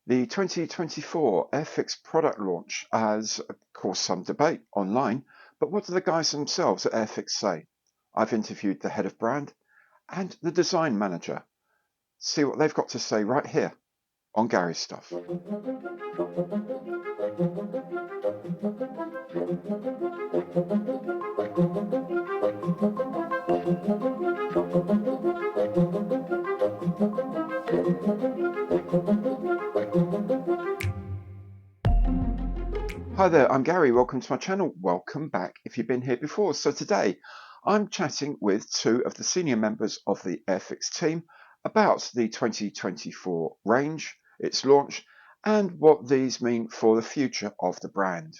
The 2024 Airfix product launch has caused some debate online, but what do the guys themselves at Airfix say? I've interviewed the head of brand and the design manager. See what they've got to say right here on Gary's Stuff. Hi there, I'm Gary. Welcome to my channel. Welcome back if you've been here before. So today I'm chatting with two of the senior members of the Airfix team about the 2024 range, its launch, and what these mean for the future of the brand.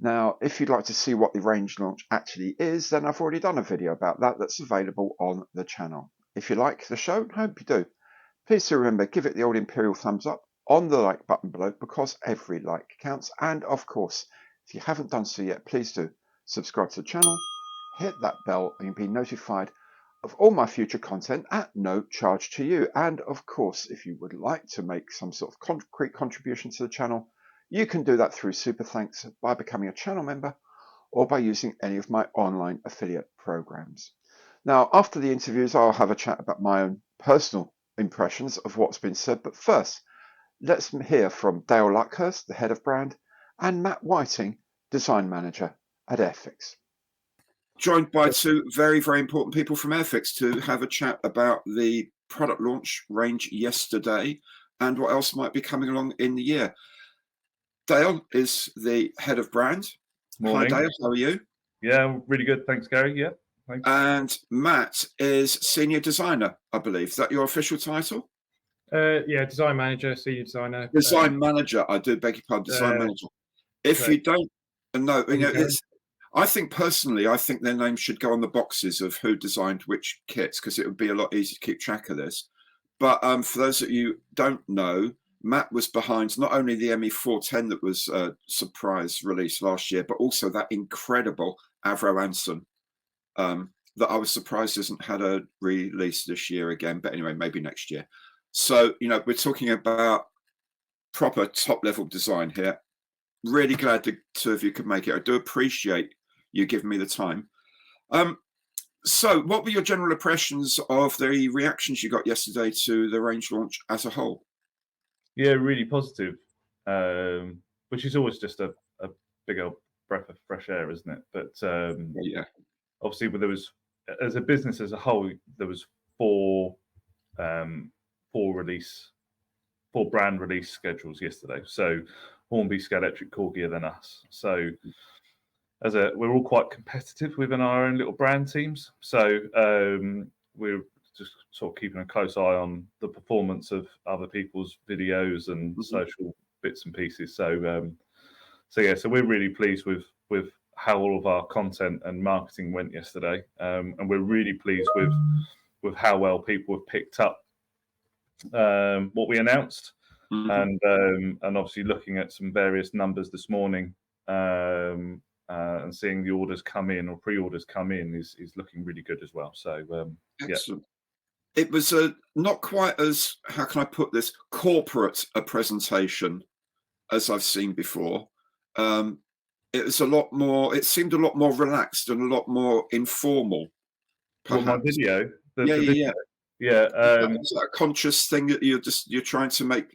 Now, if you'd like to see what the range launch actually is, then I've already done a video about that that's available on the channel. If you like the show, I hope you do. Please do remember, give it the old imperial thumbs up on the like button below because every like counts. And of course, if you haven't done so yet, please do subscribe to the channel, hit that bell, and you'll be notified of all my future content at no charge to you. And of course, if you would like to make some sort of concrete contribution to the channel, you can do that through Super Thanks by becoming a channel member or by using any of my online affiliate programs. Now, after the interviews, I'll have a chat about my own personal impressions of what's been said. But first, let's hear from Dale Luckhurst, the head of brand, and Matt Whiting, design manager at Airfix. Joined by two very, very important people from Airfix to have a chat about the product launch range yesterday and what else might be coming along in the year. Dale is the head of brand. Morning. Hi, Dale. How are you? Yeah, really good. Thanks, Gary. Yeah, thanks. And Matt is senior designer, I believe. Is that your official title? Yeah, design manager, senior designer. Design manager. I do beg your pardon. Design manager. If you don't know, I think personally, I think their names should go on the boxes of who designed which kits because it would be a lot easier to keep track of this. But for those of you who don't know, Matt was behind not only the ME410 that was a surprise release last year, but also that incredible Avro Anson that I was surprised hasn't had a release this year again. But anyway, maybe next year. So, we're talking about proper top-level design here. Really glad the two of you could make it. I do appreciate you giving me the time. So what were your general impressions of the reactions you got yesterday to the range launch as a whole? Yeah, really positive, which is always just a big old breath of fresh air, isn't it? But yeah, obviously, there was, as a business as a whole, there was four brand release schedules yesterday. So Hornby, Scalextric, Corgia, then us. So we're all quite competitive within our own little brand teams. So we're just sort of keeping a close eye on the performance of other people's videos and social bits and pieces. So we're really pleased with how all of our content and marketing went yesterday, and we're really pleased with how well people have picked up what we announced, and obviously looking at some various numbers this morning. And seeing the orders come in or pre-orders come in is looking really good as well. So excellent. Yeah. It was not quite as, how can I put this, corporate a presentation as I've seen before. It was a lot more. It seemed a lot more relaxed and a lot more informal. Well, my video. Yeah. Is that a conscious thing that you're trying to make,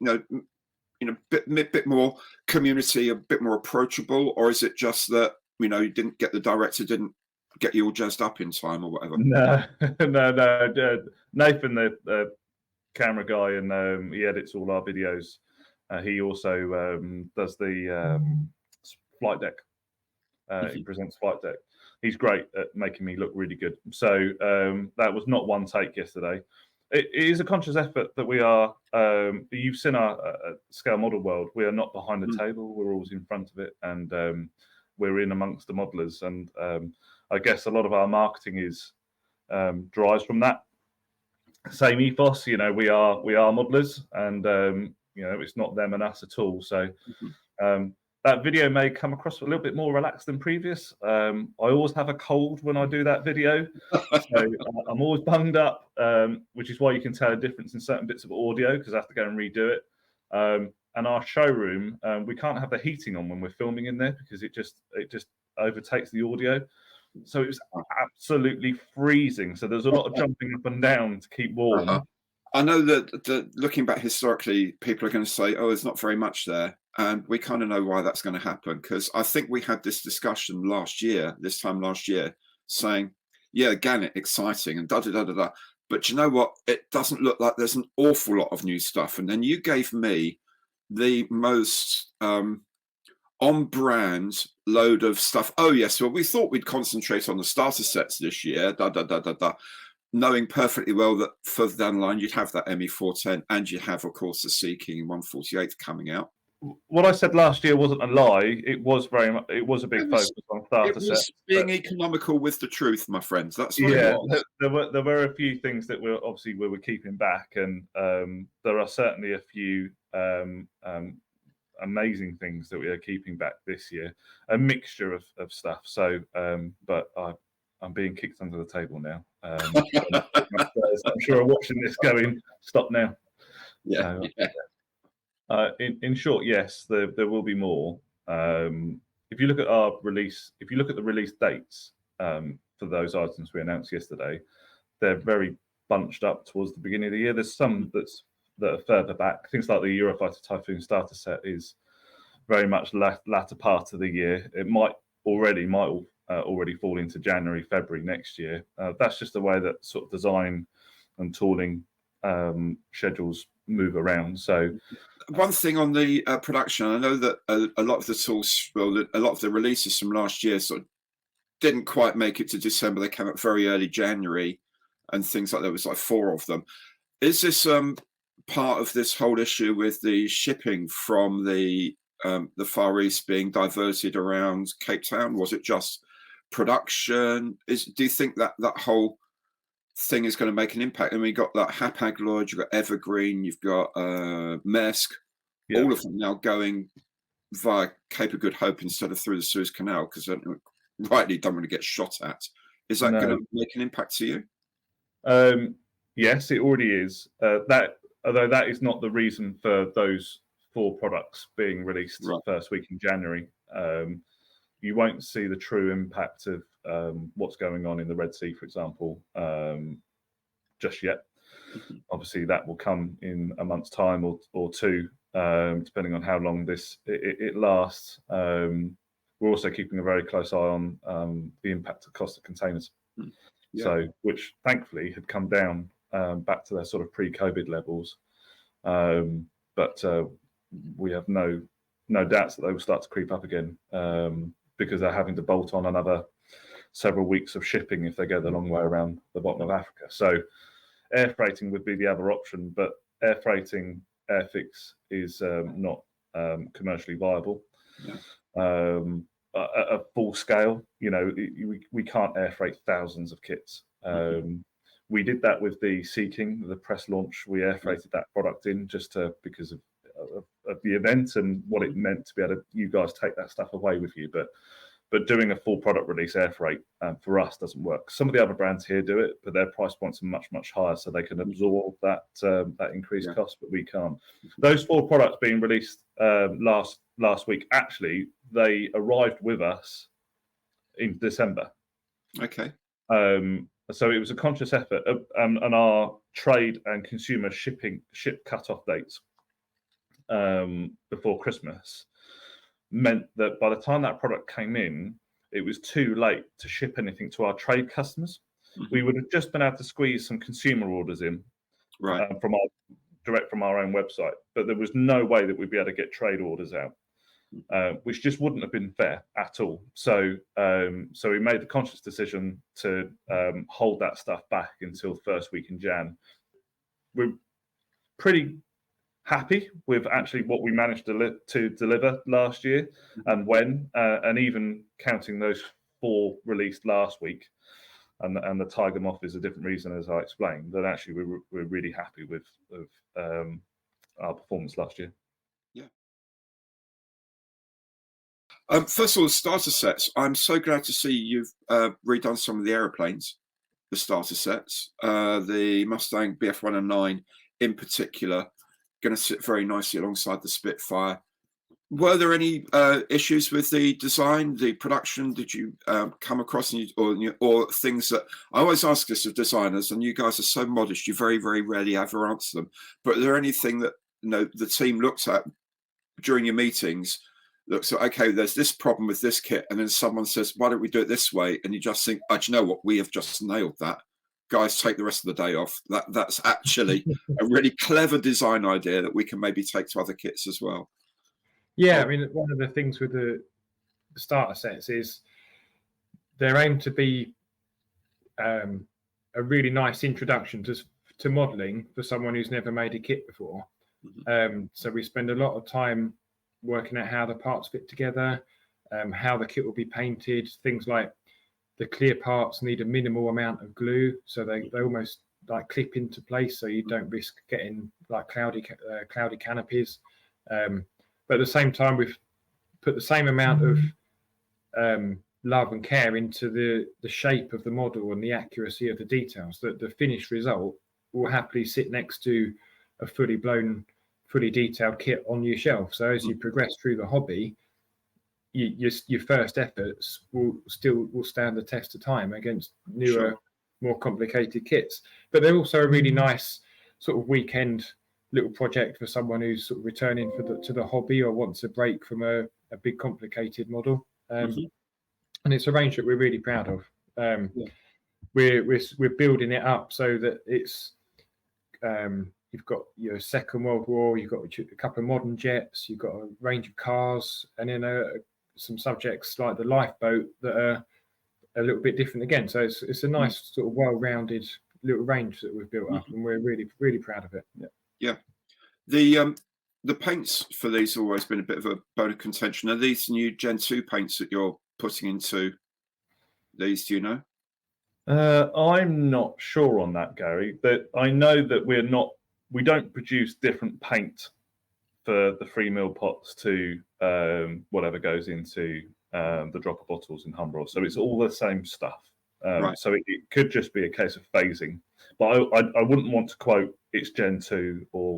bit more community, a bit more approachable, or is it just that you didn't get the director didn't get you all jazzed up in time or whatever? No. Nathan, the camera guy, and he edits all our videos. He also does the flight deck. He presents flight deck. He's great at making me look really good. So that was not one take yesterday. It is a conscious effort that we are. You've seen our scale model world. We are not behind the table. We're always in front of it, and we're in amongst the modelers. And I guess a lot of our marketing is derives from that same ethos. We are modelers, and it's not them and us at all. So that video may come across a little bit more relaxed than previous. I always have a cold when I do that video, so I'm always bunged up, which is why you can tell a difference in certain bits of audio because I have to go and redo it. and our showroom, we can't have the heating on when we're filming in there because it just overtakes the audio. So it was absolutely freezing. So there's a lot of jumping up and down to keep warm. I know that looking back historically, people are going to say, "Oh, there's not very much there," and we kind of know why that's going to happen, because I think we had this discussion this time last year, saying, "Yeah, Gannet, exciting," and da da da da da. But you know what? It doesn't look like there's an awful lot of new stuff. And then you gave me the most on-brand load of stuff. Oh yes, well we thought we'd concentrate on the starter sets this year. Da da da da da. Knowing perfectly well that further down the line you'd have that ME410, and you have, of course, the Sea King 148 coming out. What I said last year wasn't a lie. It was very much. It was a big focus on starter sets. It was being economical with the truth, my friends. That's what it was. There were a few things that we were keeping back, and there are certainly a few amazing things that we are keeping back this year. A mixture of stuff. So, but I'm being kicked under the table now. I'm sure I'm watching this going, stop now. Yeah. In short, yes, there will be more. If you look at our release, if you look at the release dates for those items we announced yesterday, they're very bunched up towards the beginning of the year. There's some that are further back. Things like the Eurofighter Typhoon starter set is very much latter part of the year. It might already fall into January, February next year. That's just the way that sort of design and tooling schedules move around. So one thing on the production, I know that a lot of the tools, a lot of the releases from last year sort of didn't quite make it to December. They came out very early January and things like that. There was like 4 of them. Is this part of this whole issue with the shipping from the Far East being diverted around Cape Town? Was it just production? Do you think that whole thing is going to make an impact? And we got that Hapag-Lloyd, you've got Evergreen, you've got Maersk, all of them now going via Cape of Good Hope instead of through the Suez Canal, because rightly don't want to get shot at. Is that going to make an impact to you? Yes, it already is. Although that is not the reason for those 4 products being released first week in January. You won't see the true impact of what's going on in the Red Sea, for example, just yet. Obviously, that will come in a month's time or 2, depending on how long it lasts. We're also keeping a very close eye on the impact of cost of containers, so which thankfully had come down back to their sort of pre-COVID levels, but we have no doubts that they will start to creep up again, because they're having to bolt on another several weeks of shipping if they go the long way around the bottom of Africa. So air freighting would be the other option, but air freighting Airfix is not commercially viable. At a full scale, we can't air freight thousands of kits. We did that with the Sea King, the press launch. We air freighted that product in just because of the event and what it meant to be able to you guys take that stuff away with you. But doing a full product release air freight for us doesn't work. Some of the other brands here do it, but their price points are much, much higher, so they can absorb that increased cost, but we can't. Those 4 products being released last week, actually, they arrived with us in December. Okay. So it was a conscious effort, and our trade and consumer ship cut-off dates before Christmas meant that by the time that product came in, it was too late to ship anything to our trade customers. We would have just been able to squeeze some consumer orders in direct from our own website, but there was no way that we'd be able to get trade orders out, which just wouldn't have been fair at all. So we made the conscious decision to hold that stuff back until the first week in Jan. We're pretty happy with actually what we managed to deliver last year, and even counting those 4 released last week, and the Tiger Moth is a different reason, as I explained. That actually we're really happy with our performance last year. First of all, starter sets. I'm so glad to see you've redone some of the aeroplanes, the starter sets. The Mustang BF-109 in particular going to sit very nicely alongside the Spitfire. Were there any issues with the design, the production? Did you come across any, or things that I always ask this of designers, and you guys are so modest, you very, very rarely ever answer them. But are there anything that the team looked at during your meetings? Looks at, okay, there's this problem with this kit, and then someone says, "Why don't we do it this way?" And you just think, "Oh, do you know what? We have just nailed that. Guys, take the rest of the day off. That's actually a really clever design idea that we can maybe take to other kits as well." Yeah, I mean, one of the things with the starter sets is they're aimed to be a really nice introduction to modelling for someone who's never made a kit before. So we spend a lot of time working out how the parts fit together, how the kit will be painted, things like the clear parts need a minimal amount of glue, so they almost like clip into place, so you don't risk getting like cloudy canopies. But at the same time, we've put the same amount of love and care into the shape of the model and the accuracy of the details, that the finished result will happily sit next to a fully blown, fully detailed kit on your shelf. So as you progress through the hobby, your first efforts will stand the test of time against newer, more complicated kits. But they're also a really nice sort of weekend little project for someone who's sort of returning to the hobby or wants a break from a big complicated model. And it's a range that we're really proud of. We're building it up so that it's you've got your Second World War, you've got a couple of modern jets, you've got a range of cars, and then some subjects like the lifeboat that are a little bit different again. So it's a nice sort of well-rounded little range that we've built up, and we're really, really proud of it. Yeah. The paints for these have always been a bit of a bone of contention. Are these new Gen 2 paints that you're putting into these, do you know? I'm not sure on that, Gary, but I know that we don't produce different paint for the 3mm pots to whatever goes into the dropper bottles in Humbrol. So it's all the same stuff. Right. So it could just be a case of phasing, but I wouldn't want to quote it's Gen 2 or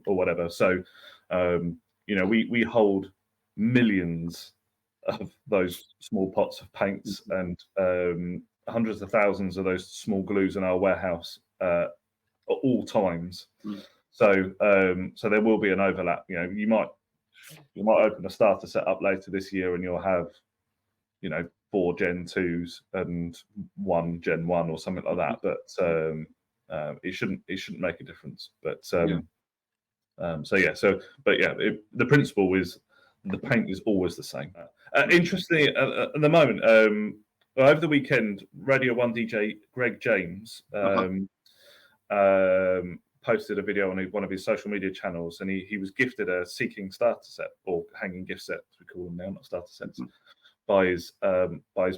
whatever. So we hold millions of those small pots of paints and hundreds of thousands of those small glues in our warehouse at all times. So there will be an overlap. You might open a starter set up later this year and you'll have 4 Gen 2s and 1 Gen 1 or something like that, but it shouldn't make a difference. But the principle is the paint is always the same. Interestingly, at the moment, over the weekend, Radio 1 DJ Greg James posted a video on one of his social media channels, and he was gifted a Seeking starter set, or hanging gift set, as we call them now, not starter sets, by his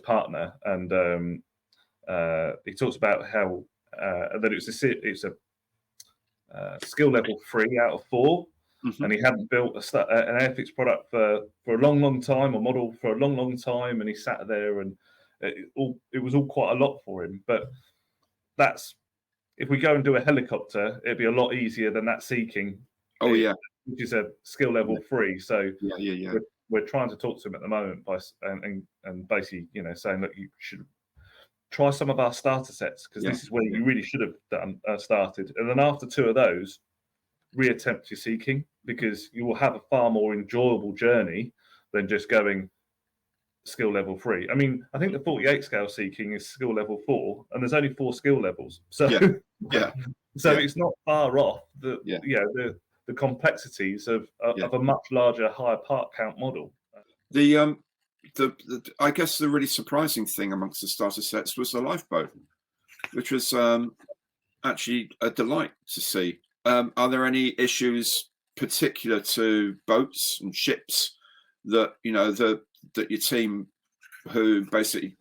partner. And he talks about how that it's a skill level 3 out of 4. And he hadn't built an Airfix product for a long time, or model for a long time, and he sat there, and it was all quite a lot for him. But that's, if we go and do a helicopter, it'd be a lot easier than that Seeking. Which is a skill level 3. So we're trying to talk to him at the moment and basically saying, look, you should try some of our starter sets, because this is where you really should have done started. And then after 2 of those, reattempt your Seeking, because you will have a far more enjoyable journey than just going skill level 3. I mean, I think the 48 scale Seeking is skill level 4, and there's only 4 skill levels. So it's not far off the complexities of a much larger, higher part count model. I guess the really surprising thing amongst the starter sets was the lifeboat, which was actually a delight to see. Are there any issues particular to boats and ships that that your team, who basically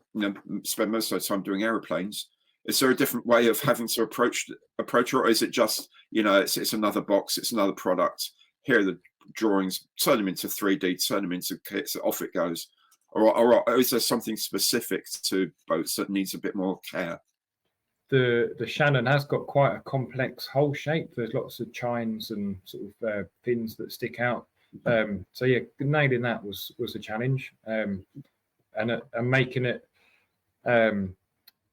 spend most of their time doing aeroplanes, is there a different way of having to approach it, or is it just it's another box, it's another product, here are the drawings, turn them into 3D, turn them into kits, off it goes, or is there something specific to boats that needs a bit more care? the Shannon has got quite a complex hull shape. There's lots of chines and sort of fins that stick out. So yeah, nailing that was a challenge, and making it,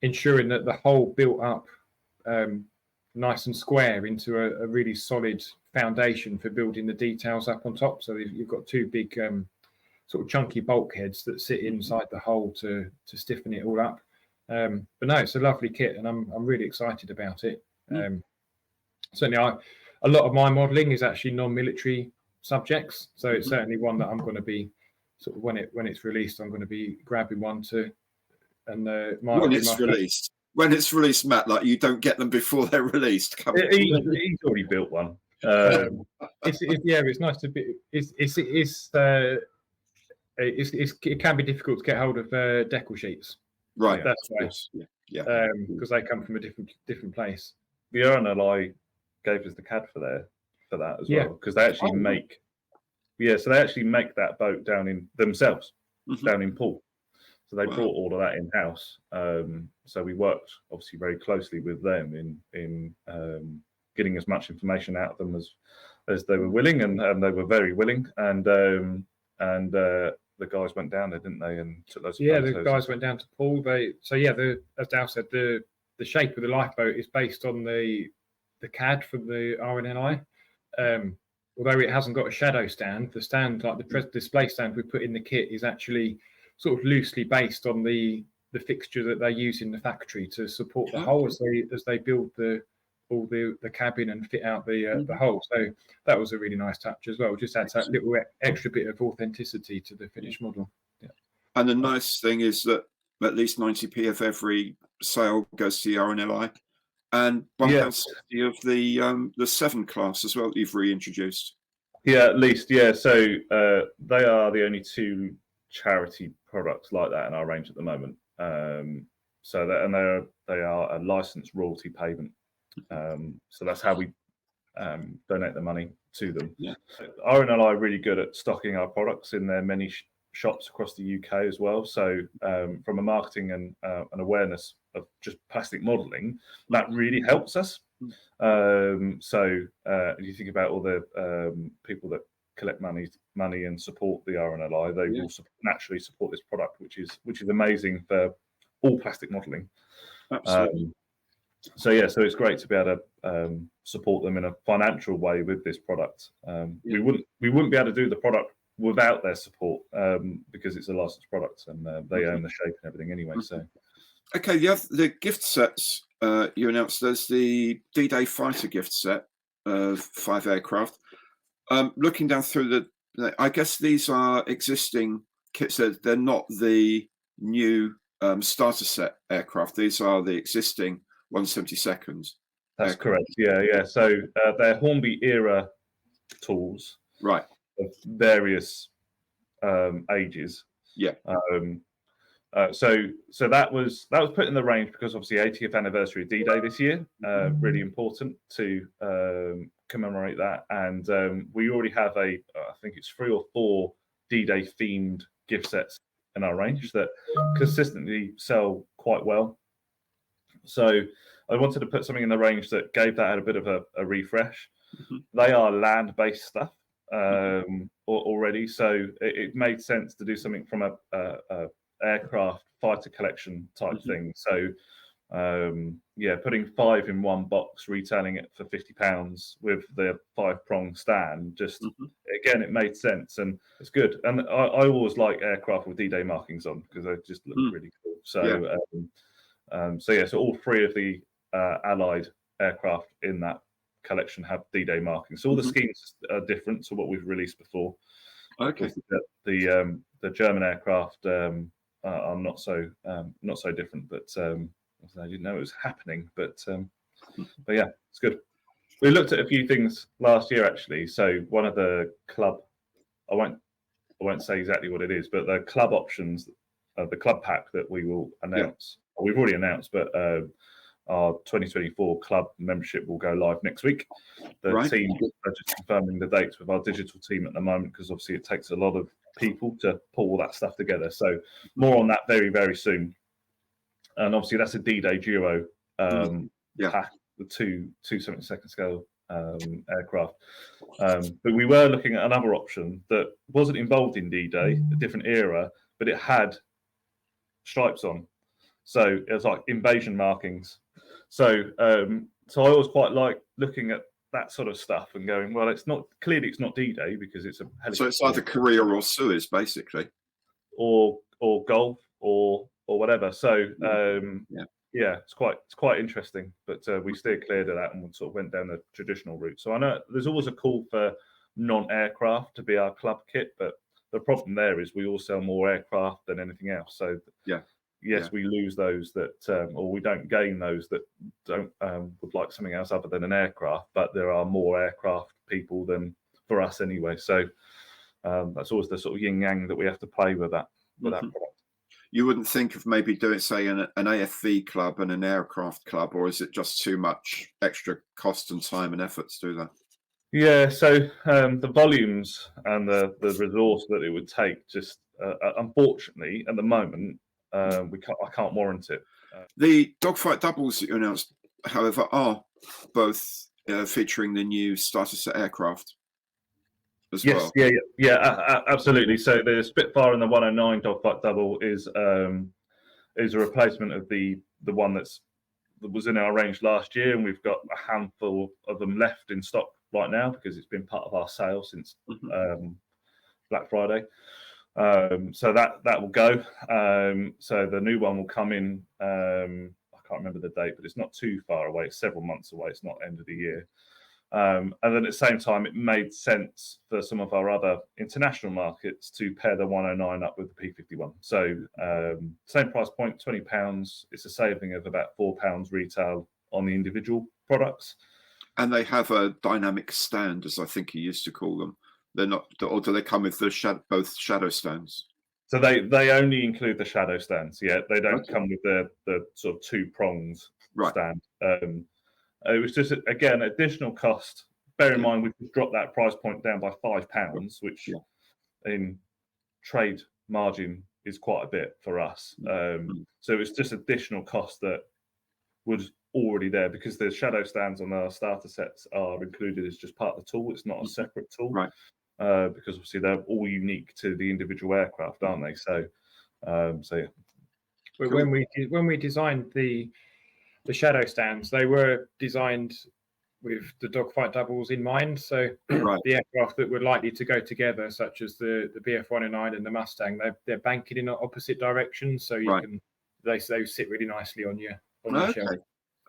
ensuring that the hull built up nice and square into a really solid foundation for building the details up on top. So you've got two big sort of chunky bulkheads that sit inside the hull to stiffen it all up. But no, it's a lovely kit, and I'm really excited about it. Certainly, a lot of my modelling is actually non-military subjects, so it's certainly one that I'm going to be sort of when it's released, I'm going to be grabbing one to. And when it's released, Matt, like you don't get them before they're released. He's already built one. It's nice to be. It can be difficult to get hold of decal sheets. Right. That's why. Yeah. Because they come from a different place. The RNLI gave us the CAD for that as well, because they actually make. Yeah, so they actually make that boat down in themselves, down in Poole. So they brought all of that in house. So we worked obviously very closely with them in getting as much information out of them as they were willing, and they were very willing. And the guys went down there, didn't they? And took those. Yeah, the guys went down to Poole. As Dale said, the shape of the lifeboat is based on the CAD from the RNLI. Although it hasn't got a shadow stand, the stand, like the display stand we put in the kit, is actually sort of loosely based on the fixture that they use in the factory to support the hull as they build the cabin and fit out the hull. So that was a really nice touch as well. Just adds that little extra bit of authenticity to the finished model. Yeah. And the nice thing is that at least 90p of every sale goes to the RNLI, and £1.60 of the 7 class as well that you've reintroduced. Yeah, at least, yeah. So they are the only two charity products like that in our range at the moment. So that, they are a licensed royalty payment. So that's how we donate the money to them. Yeah. RNLI are really good at stocking our products in their many shops across the UK as well. So from a marketing and an awareness of just plastic modelling, that really helps us. So if you think about all the people that collect money and support the RNLI, they will naturally support this product, which is amazing for all plastic modelling. Absolutely. So it's great to be able to support them in a financial way with this product. We wouldn't be able to do the product without their support, because it's a licensed product and they own the shape and everything anyway. So okay, the gift sets you announced. There's the D-Day fighter gift set of 5 aircraft. Looking down through I guess these are existing kits. They're not the new starter set aircraft. These are the existing 172nd. That's correct. Yeah. So they're Hornby era tools, right, of various ages. Yeah. So that was put in the range because obviously 80th anniversary of D-Day this year. Really important to commemorate that, and we already have I think it's 3 or 4 D-Day themed gift sets in our range that consistently sell quite well. So I wanted to put something in the range that gave that a bit of a refresh. They are land-based stuff already, so it made sense to do something from a aircraft fighter collection type thing. So putting 5 in one box, retailing it for £50 with the 5-prong stand, just again, it made sense and it's good. And I always like aircraft with D-Day markings on because they just look really cool. So so all 3 of the Allied aircraft in that collection have D-Day markings. So all the schemes are different to what we've released before. Okay. The German aircraft are not so different, but I didn't know it was happening. But yeah, it's good. We looked at a few things last year actually. So one of the club, I won't say exactly what it is, but the club options, the club pack that we will announce. We've already announced, but our 2024 club membership will go live next week. The team are just confirming the dates with our digital team at the moment because obviously it takes a lot of people to pull all that stuff together. So more on that very, very soon. And obviously that's a D-Day Duo pack, the two 72nd scale aircraft. But we were looking at another option that wasn't involved in D-Day, a different era, but it had stripes on. So it was like invasion markings. So so I always quite like looking at that sort of stuff and going, well, it's not D-Day because it's a helicopter. So it's either Korea or Suez, basically, or Gulf or whatever. So it's quite interesting. But we steered clear of that and sort of went down the traditional route. So I know there's always a call for non-aircraft to be our club kit, but the problem there is we all sell more aircraft than anything else. So we lose those that, or we don't gain those that don't would like something else other than an aircraft. But there are more aircraft people than for us anyway. So that's always the sort of yin yang that we have to play with that product. You wouldn't think of maybe doing, say, an AFV club and an aircraft club, or is it just too much extra cost and time and effort to do that? Yeah, so the volumes and the resource that it would take, just unfortunately, at the moment, I can't warrant it. The dogfight doubles that you announced, however, are both featuring the new starter set aircraft as well. Yeah, absolutely. So the Spitfire and the 109 dogfight double is a replacement of the one that was in our range last year, and we've got a handful of them left in stock right now because it's been part of our sale since Black Friday. So that will go. So the new one will come in. I can't remember the date, but it's not too far away. It's several months away. It's not end of the year. And then at the same time, it made sense for some of our other international markets to pair the 109 up with the P51. So same price point, £20. It's a saving of about £4 retail on the individual products. And they have a dynamic stand, as I think you used to call them. They're not, or do they come with both shadow stands? So they only include the shadow stands. Yeah, they don't come with the sort of two prongs stand. It was just, again, additional cost. Bear in mind, we've dropped that price point down by £5, which in trade margin is quite a bit for us. So it's just additional cost that was already there because the shadow stands on our starter sets are included as just part of the tool. It's not a separate tool, because obviously they're all unique to the individual aircraft, aren't they? So, yeah. But when we designed the shadow stands, they were designed with the dogfight doubles in mind. So the aircraft that were likely to go together, such as the BF-109 and the Mustang, they're banking in opposite directions, so you can they sit really nicely on your shelf.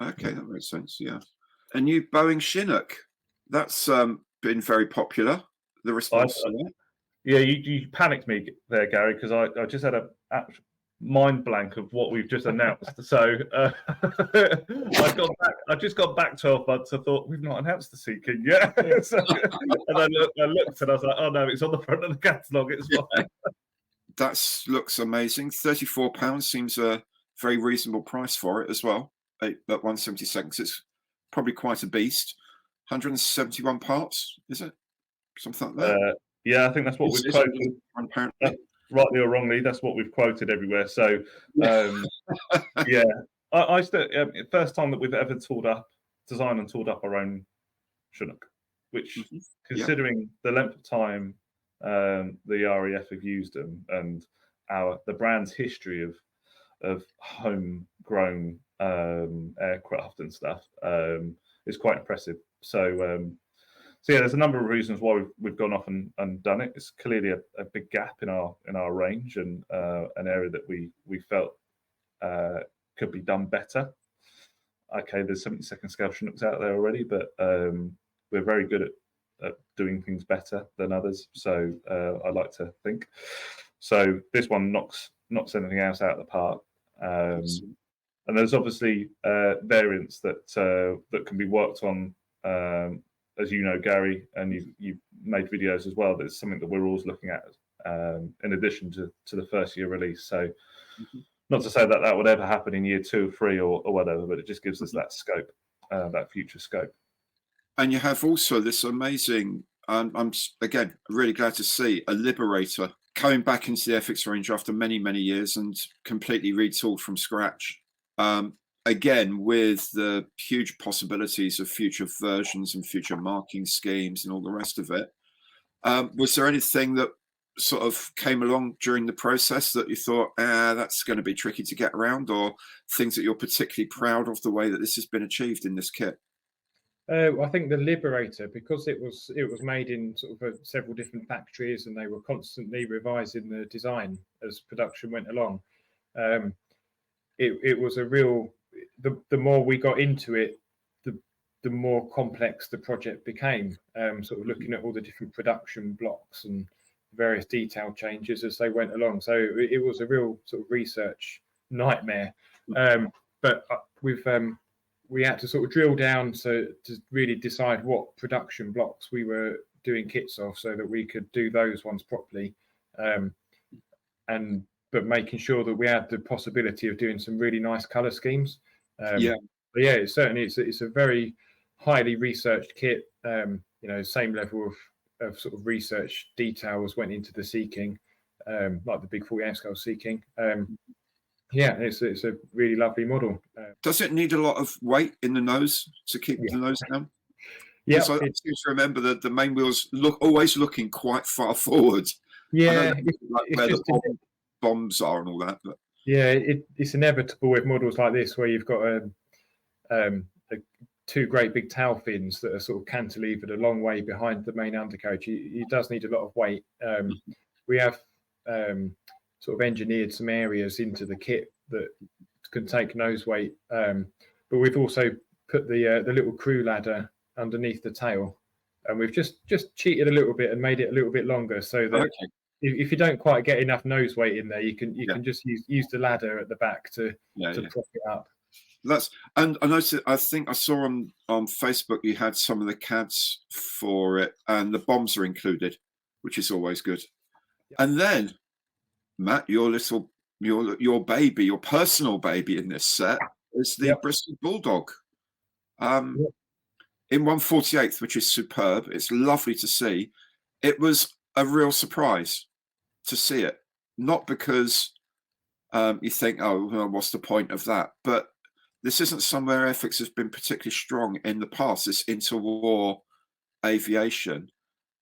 Okay, that makes sense. Yeah, a new Boeing Chinook that's been very popular. The response. Yeah, you panicked me there, Gary, because I just had a mind blank of what we've just announced. So I just got back 12 months. I thought we've not announced the Sea King yet. So, and I looked and I was like, oh no, it's on the front of the catalogue. It's fine. That looks amazing. £34 seems a very reasonable price for it as well. At 1/72, it's probably quite a beast. 171 parts, is it? Something like that. Yeah, I think that's what we've quoted. Apparently. Rightly or wrongly, that's what we've quoted everywhere. So, yeah, I still first time that we've ever designed and tooled up our own Chinook, which, considering the length of time the RAF have used them and the brand's history of homegrown aircraft and stuff, is quite impressive. So yeah, there's a number of reasons why we've gone off and done it. It's clearly a big gap in our range and an area that we felt could be done better. Okay, there's 72nd scale Chinooks out there already, but we're very good at doing things better than others. So I like to think. So this one knocks anything else out of the park. And there's obviously variants that can be worked on. As you know, Gary, and you've made videos as well. That's something that we're always looking at, in addition to the first year release. So, not to say that would ever happen in year 2 or 3 or whatever, but it just gives us that scope, that future scope. And you have also this amazing. I'm again really glad to see a Liberator coming back into the Airfix range after many years and completely retooled from scratch. again, with the huge possibilities of future versions and future marking schemes and all the rest of it, was there anything that sort of came along during the process that you thought, that's going to be tricky to get around, or things that you're particularly proud of the way that this has been achieved in this kit? I think the Liberator, because it was made in sort of several different factories, and they were constantly revising the design as production went along. It was a real. The more we got into it, the more complex the project became. Sort of looking at all the different production blocks and various detail changes as they went along. So it was a real sort of research nightmare. But we had to sort of drill down to really decide what production blocks we were doing kits of, so that we could do those ones properly, but making sure that we had the possibility of doing some really nice color schemes. But yeah, it's a very highly researched kit. Same level of sort of research detail as went into the seeking, like the big 48 scale seeking. It's a really lovely model. Does it need a lot of weight in the nose to keep the nose down? Yeah, I seem to remember that the main wheels always looking quite far forward. Yeah, where the bombs are and all that. But yeah, it's inevitable with models like this where you've got two great big tail fins that are sort of cantilevered a long way behind the main undercarriage. It does need a lot of weight. We have sort of engineered some areas into the kit that can take nose weight, but we've also put the little crew ladder underneath the tail, and we've just cheated a little bit and made it a little bit longer, so that if you don't quite get enough nose weight in there, you can just use the ladder at the back to prop it up. And I noticed, I think I saw on Facebook you had some of the CADs for it, and the bombs are included, which is always good. And then, Matt, your baby, your personal baby in this set is the Bristol Bulldog in 1/48, which is superb. It's lovely to see. It was a real surprise to see it, not because you think, oh, well, what's the point of that? But this isn't somewhere Airfix has been particularly strong in the past, this interwar aviation.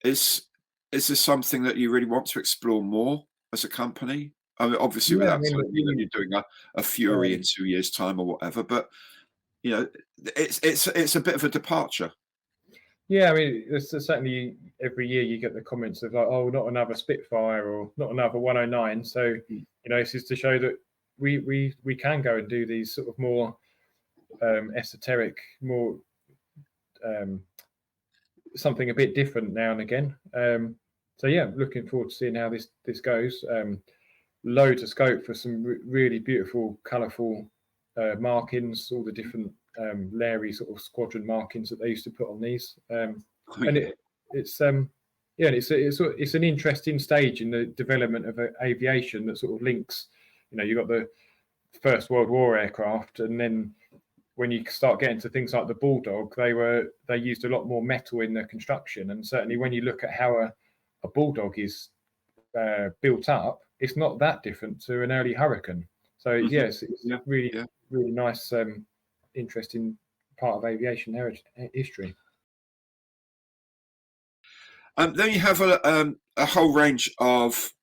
Is this something that you really want to explore more as a company? I mean, obviously, without telling me that you're doing a Fury in 2 years' time or whatever, but it's a bit of a departure. Yeah, I mean, it's certainly every year you get the comments of like, oh, not another Spitfire or not another 109. So this is to show that we can go and do these sort of more esoteric, more something a bit different now and again. So yeah, looking forward to seeing how this goes. Loads of scope for some really beautiful, colourful markings, all the different Larry sort of squadron markings that they used to put on these. And it's an interesting stage in the development of aviation that sort of links. You've got the First World War aircraft, and then when you start getting to things like the Bulldog, they used a lot more metal in their construction, and certainly when you look at how a Bulldog is built up, it's not that different to an early Hurricane. So yes, it's really nice, interesting part of aviation history. Then you have a whole range of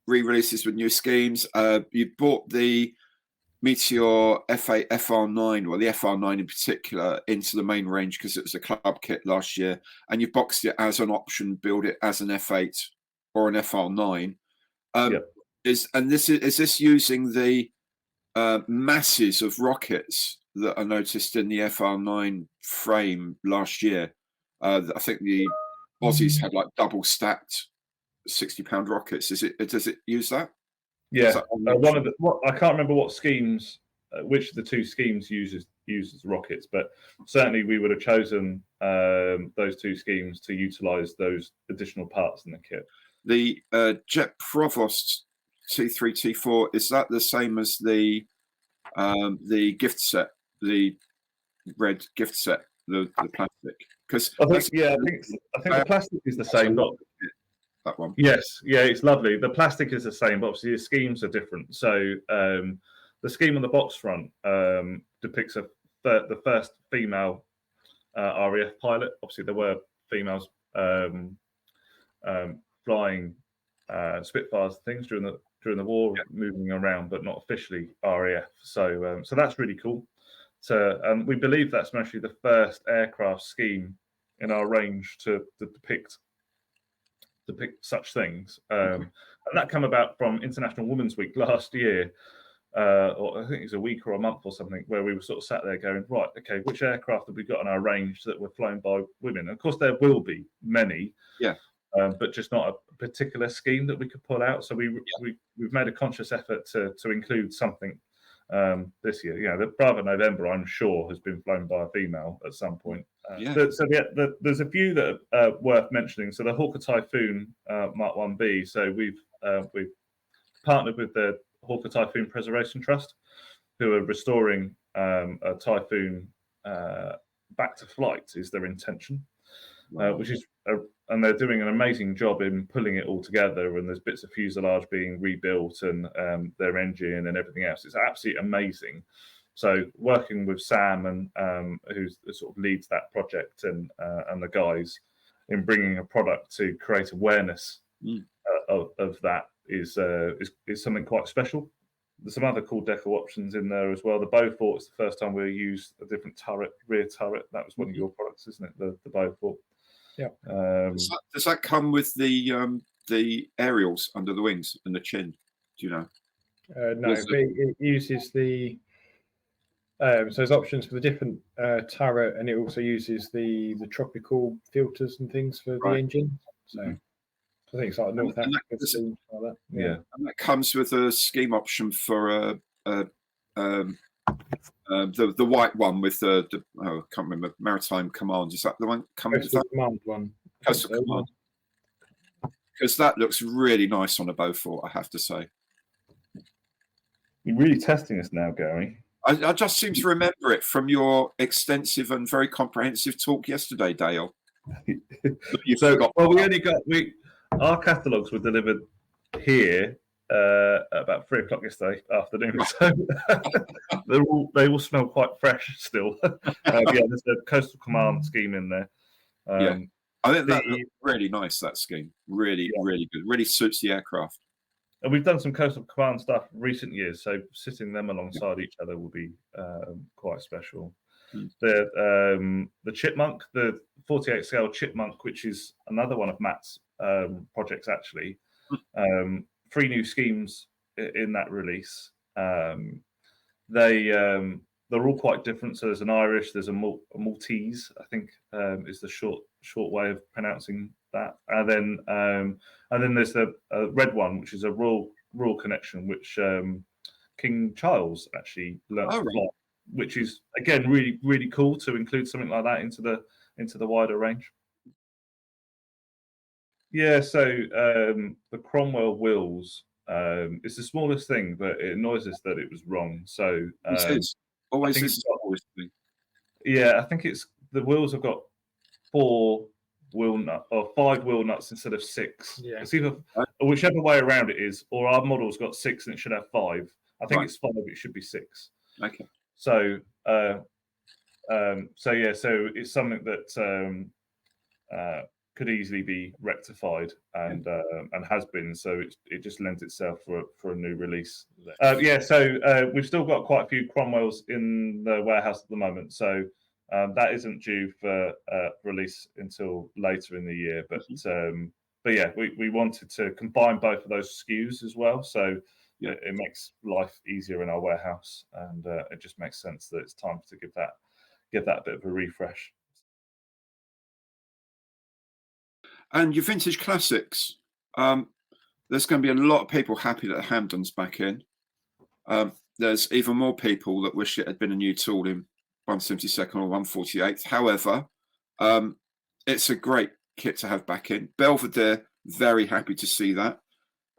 re-releases with new schemes. You bought the Meteor F8 FR9, well, the FR9 in particular, into the main range because it was a club kit last year, and you boxed it as an option, build it as an F8 or an FR9. Is this using the masses of rockets that I noticed in the FR9 frame last year? I think the Aussies had like double stacked 60-pound rockets. Does it use that? Yeah, I can't remember what schemes, which of the two schemes uses rockets, but certainly we would have chosen those two schemes to utilise those additional parts in the kit. The Jet Provost T3 T4, is that the same as the gift set, the red gift set, the plastic? Because I think the plastic is the same. That one. Yes, yeah, it's lovely. The plastic is the same, but obviously the schemes are different. So the scheme on the box front depicts the first female RAF pilot. Obviously, there were females flying Spitfires and things during the war, moving around, but not officially RAF. So that's really cool. So we believe that's actually the first aircraft scheme in our range to depict such things. And that came about from International Women's Week last year, or I think it was a week or a month or something, where we were sort of sat there going, right, okay, which aircraft have we got in our range that were flown by women? And of course, there will be many, but just not a particular scheme that we could pull out. So we've made a conscious effort to include something this year. You know, the Bravo November, I'm sure, has been flown by a female at some point. There's a few that are worth mentioning. So the Hawker Typhoon Mark 1B. So we've partnered with the Hawker Typhoon Preservation Trust, who are restoring a Typhoon back to flight, is their intention, which is and they're doing an amazing job in pulling it all together. And there's bits of fuselage being rebuilt and their engine and everything else. It's absolutely amazing. So working with Sam and who sort of leads that project and the guys in bringing a product to create awareness of that is something quite special. There's some other cool deco options in there as well. The Beaufort is the first time we used a different turret, rear turret. That was one of your products, isn't it? The Beaufort. Yeah. Does that come with the aerials under the wings and the chin? Do you know? No, but it uses the so there's options for the different turret, and it also uses the tropical filters and things for the engine. So I think it's like North Africa scheme like that. Yeah, and that comes with a scheme option for the white one with I can't remember, Maritime Command. Is that the one coming with that? Command one. Coastal Command. Because that looks really nice on a Beaufort, I have to say. You're really testing us now, Gary. I just seem to remember it from your extensive and very comprehensive talk yesterday, Dale. Our catalogues were delivered here at about 3 o'clock yesterday afternoon. So they all smell quite fresh still. There's a Coastal Command scheme in there. I think that looks really nice, that scheme. Really good. Really suits the aircraft. And we've done some Coastal Command stuff recent years, so sitting them alongside each other will be quite special. The Chipmunk, the 48 scale Chipmunk, which is another one of Matt's projects actually. 3 new schemes in that release. They're all quite different. So there's an Irish, there's a Maltese, I think is the short way of pronouncing that. And then there's the red one, which is a Royal Connection, which King Charles actually learned to fly, which is again really, really cool to include something like that into the wider range. Yeah, so the Cromwell wheels, it's the smallest thing, but it annoys us that it was wrong. So it is. Always is the smallest thing. Yeah, I think it's the wheels have got 4 wheel nut or 5 wheel nuts instead of 6. Yeah. It's either whichever way around it is, or our model's got 6 and it should have 5. I think it's 5, it should be 6. Okay. So so it's something that could easily be rectified and has been. So it just lends itself for a new release. So we've still got quite a few Cromwells in the warehouse at the moment. So that isn't due for release until later in the year. But yeah, we wanted to combine both of those SKUs as well. So it makes life easier in our warehouse, and it just makes sense that it's time to give that a bit of a refresh. And your vintage classics, there's going to be a lot of people happy that Hampden's back in. There's even more people that wish it had been a new tool in 172nd or 148th. However, it's a great kit to have back in. Belvedere, very happy to see that.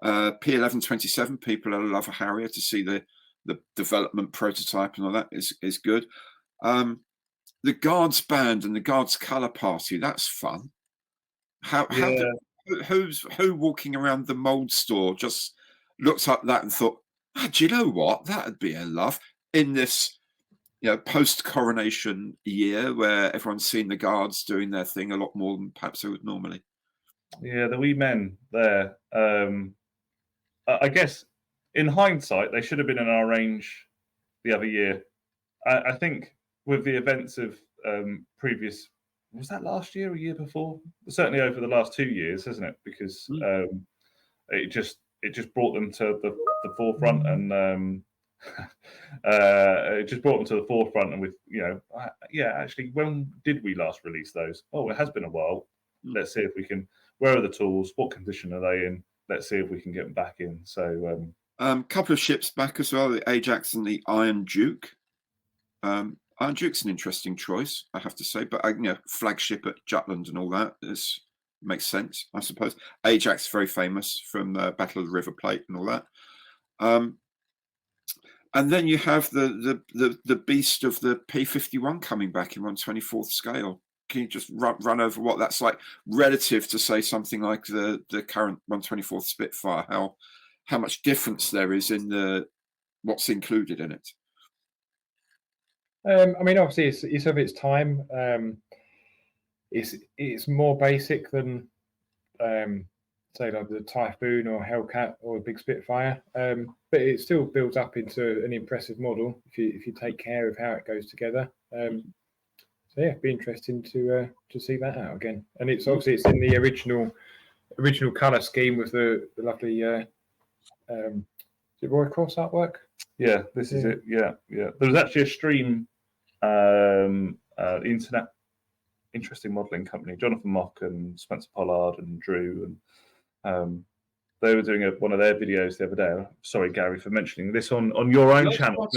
P1127, people who love a Harrier, to see the development prototype and all that is good. The Guards band and the Guards colour party, that's fun. Who walking around the mould store just looked up that and thought, Do you know what? That'd be a laugh in this, post-coronation year where everyone's seen the guards doing their thing a lot more than perhaps they would normally. Yeah, the wee men there. I guess in hindsight, they should have been in our range the other year. I think with the events of previous, was that last year or year before? Certainly over the last 2 years, hasn't it? Because it just brought them to the forefront, and it just brought them to the forefront. And with actually, when did we last release those? Oh, it has been a while. Let's see if we can. Where are the tools? What condition are they in? Let's see if we can get them back in. So, couple of ships back as well: the Ajax and the Iron Duke. Iron Duke's an interesting choice, I have to say, but flagship at Jutland and all that makes sense, I suppose. Ajax, very famous from the Battle of the River Plate and all that. And then you have the beast of the P51 coming back in 1/24th scale. Can you just run over what that's like relative to, say, something like the current 1/24th Spitfire? How much difference there is in what's included in it? I mean, obviously, it's of its time. It's more basic than say like the Typhoon or Hellcat or a big Spitfire, but it still builds up into an impressive model if you take care of how it goes together. So yeah, it'd be interesting to see that out again. And it's obviously it's in the original color scheme with the lovely is it Roy Cross artwork? Yeah, this is it. Yeah. There was actually a stream, internet interesting modelling company, Jonathan Mock and Spencer Pollard and Drew, and they were doing one of their videos the other day. Sorry, Gary, for mentioning this on your own channel.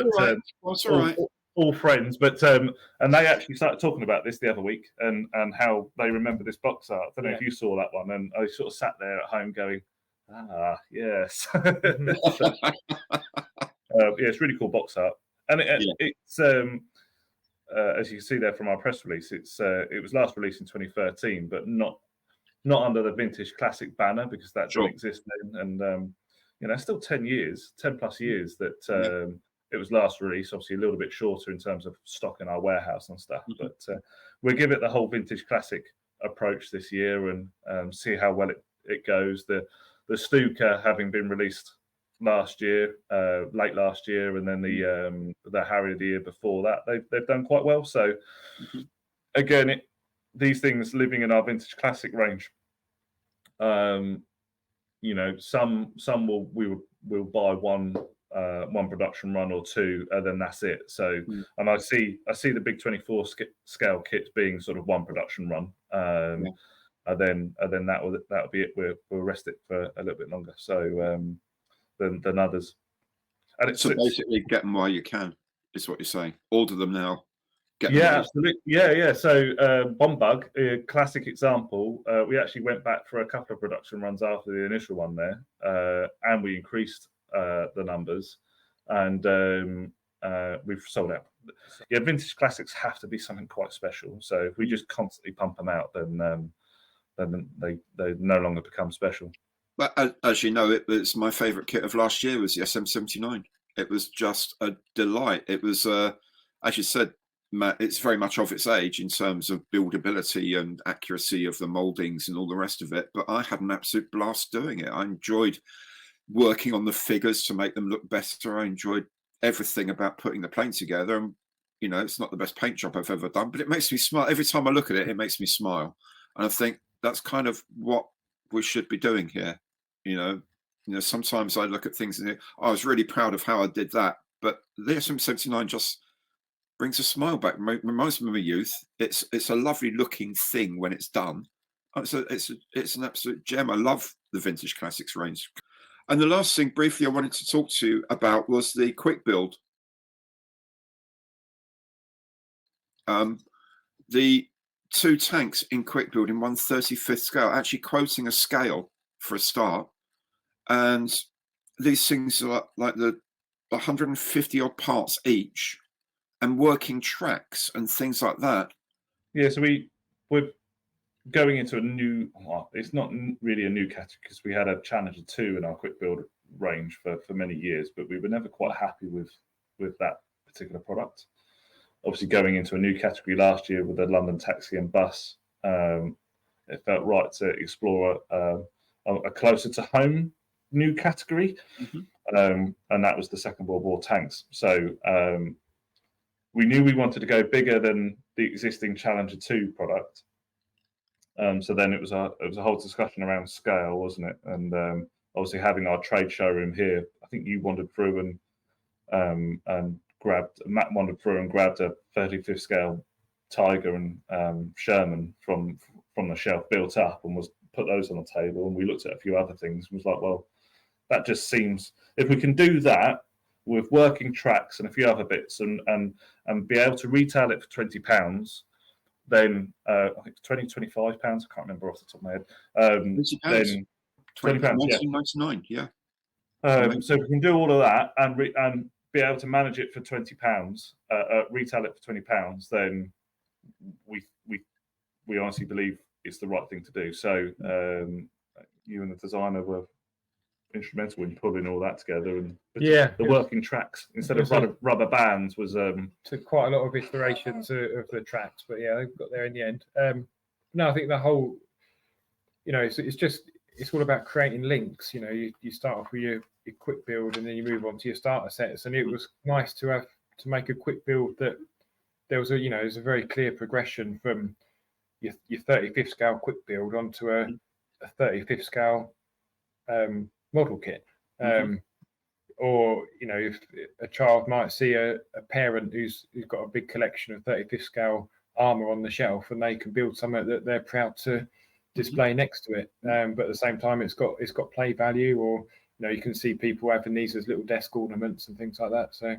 That's all right. All friends, but and they actually started talking about this the other week and how they remember this box art. I don't know if you saw that one, and I sort of sat there at home going, yes. So, it's really cool box art, and it's as you can see there from our press release, it was last released in 2013, but not under the Vintage Classic banner because that didn't exist then, and still 10 plus years that. It was last released, obviously a little bit shorter in terms of stock in our warehouse and stuff. But we'll give it the whole Vintage Classic approach this year and see how well it goes. The Stuka having been released last year, late last year, and then the Harrier the year before that, they've done quite well. So again, these things living in our Vintage Classic range. Some we'll buy one production run or two, and then that's it. So, and I see the big 24 scale kits being sort of one production run, and then that'll be it. We'll rest it for a little bit longer. So, than others. And so basically, get them while you can is what you're saying. Order them now. Absolutely. Yeah. So, Bomb Bug, a classic example. We actually went back for a couple of production runs after the initial one there, and we increased the numbers, and we've sold out. Yeah, Vintage Classics have to be something quite special. So if we just constantly pump them out, then they no longer become special. But as you know, it was my favourite kit of last year was the SM79. It was just a delight. It was, as you said, Matt, it's very much of its age in terms of buildability and accuracy of the mouldings and all the rest of it. But I had an absolute blast doing it. I enjoyed working on the figures to make them look better. I enjoyed everything about putting the plane together. And, it's not the best paint job I've ever done, but it makes me smile. Every time I look at it, it makes me smile. And I think that's kind of what we should be doing here. Sometimes I look at things and think, I was really proud of how I did that. But the SM79 just brings a smile back, reminds me of my youth. It's a lovely looking thing when it's done. It's an absolute gem. I love the Vintage Classics range. And the last thing briefly I wanted to talk to you about was the Quickbuild. The two tanks in Quickbuild in 1/35th scale, actually quoting a scale for a start. And these things are like the 150 odd parts each and working tracks and things like that. Yeah, so we're going into a new, it's not really a new category because we had a Challenger 2 in our Quickbuild range for many years, but we were never quite happy with that particular product. Obviously, going into a new category last year with the London taxi and bus, it felt right to explore a closer to home new category, and that was the Second World War tanks. So we knew we wanted to go bigger than the existing Challenger 2 product. So then it was a whole discussion around scale, wasn't it? And obviously having our trade showroom here, I think you wandered through and Matt wandered through and grabbed a 35th scale Tiger and Sherman from the shelf built up and was put those on the table. And we looked at a few other things and was like, well, that just seems, if we can do that with working tracks and a few other bits and be able to retail it for £20, then I think £25, I can't remember off the top of my head. £20, then £20, yeah. £19.99, yeah. So we can do all of that and be able to manage it for £20, retail it for £20, then we honestly believe it's the right thing to do. So you and the designer were instrumental in pulling all that together, and the working tracks instead of rubber bands was took quite a lot of iterations of the tracks, but yeah, they got there in the end. No, I think the whole, it's all about creating links. You start off with your quick build and then you move on to your starter sets, and it was nice to make a quick build that there was there's a very clear progression from your 35th scale quick build onto a 35th scale model kit. Or if a child might see a parent who's got a big collection of 35th scale armor on the shelf, and they can build something that they're proud to display next to it, but at the same time it's got play value, or you can see people having these as little desk ornaments and things like that. So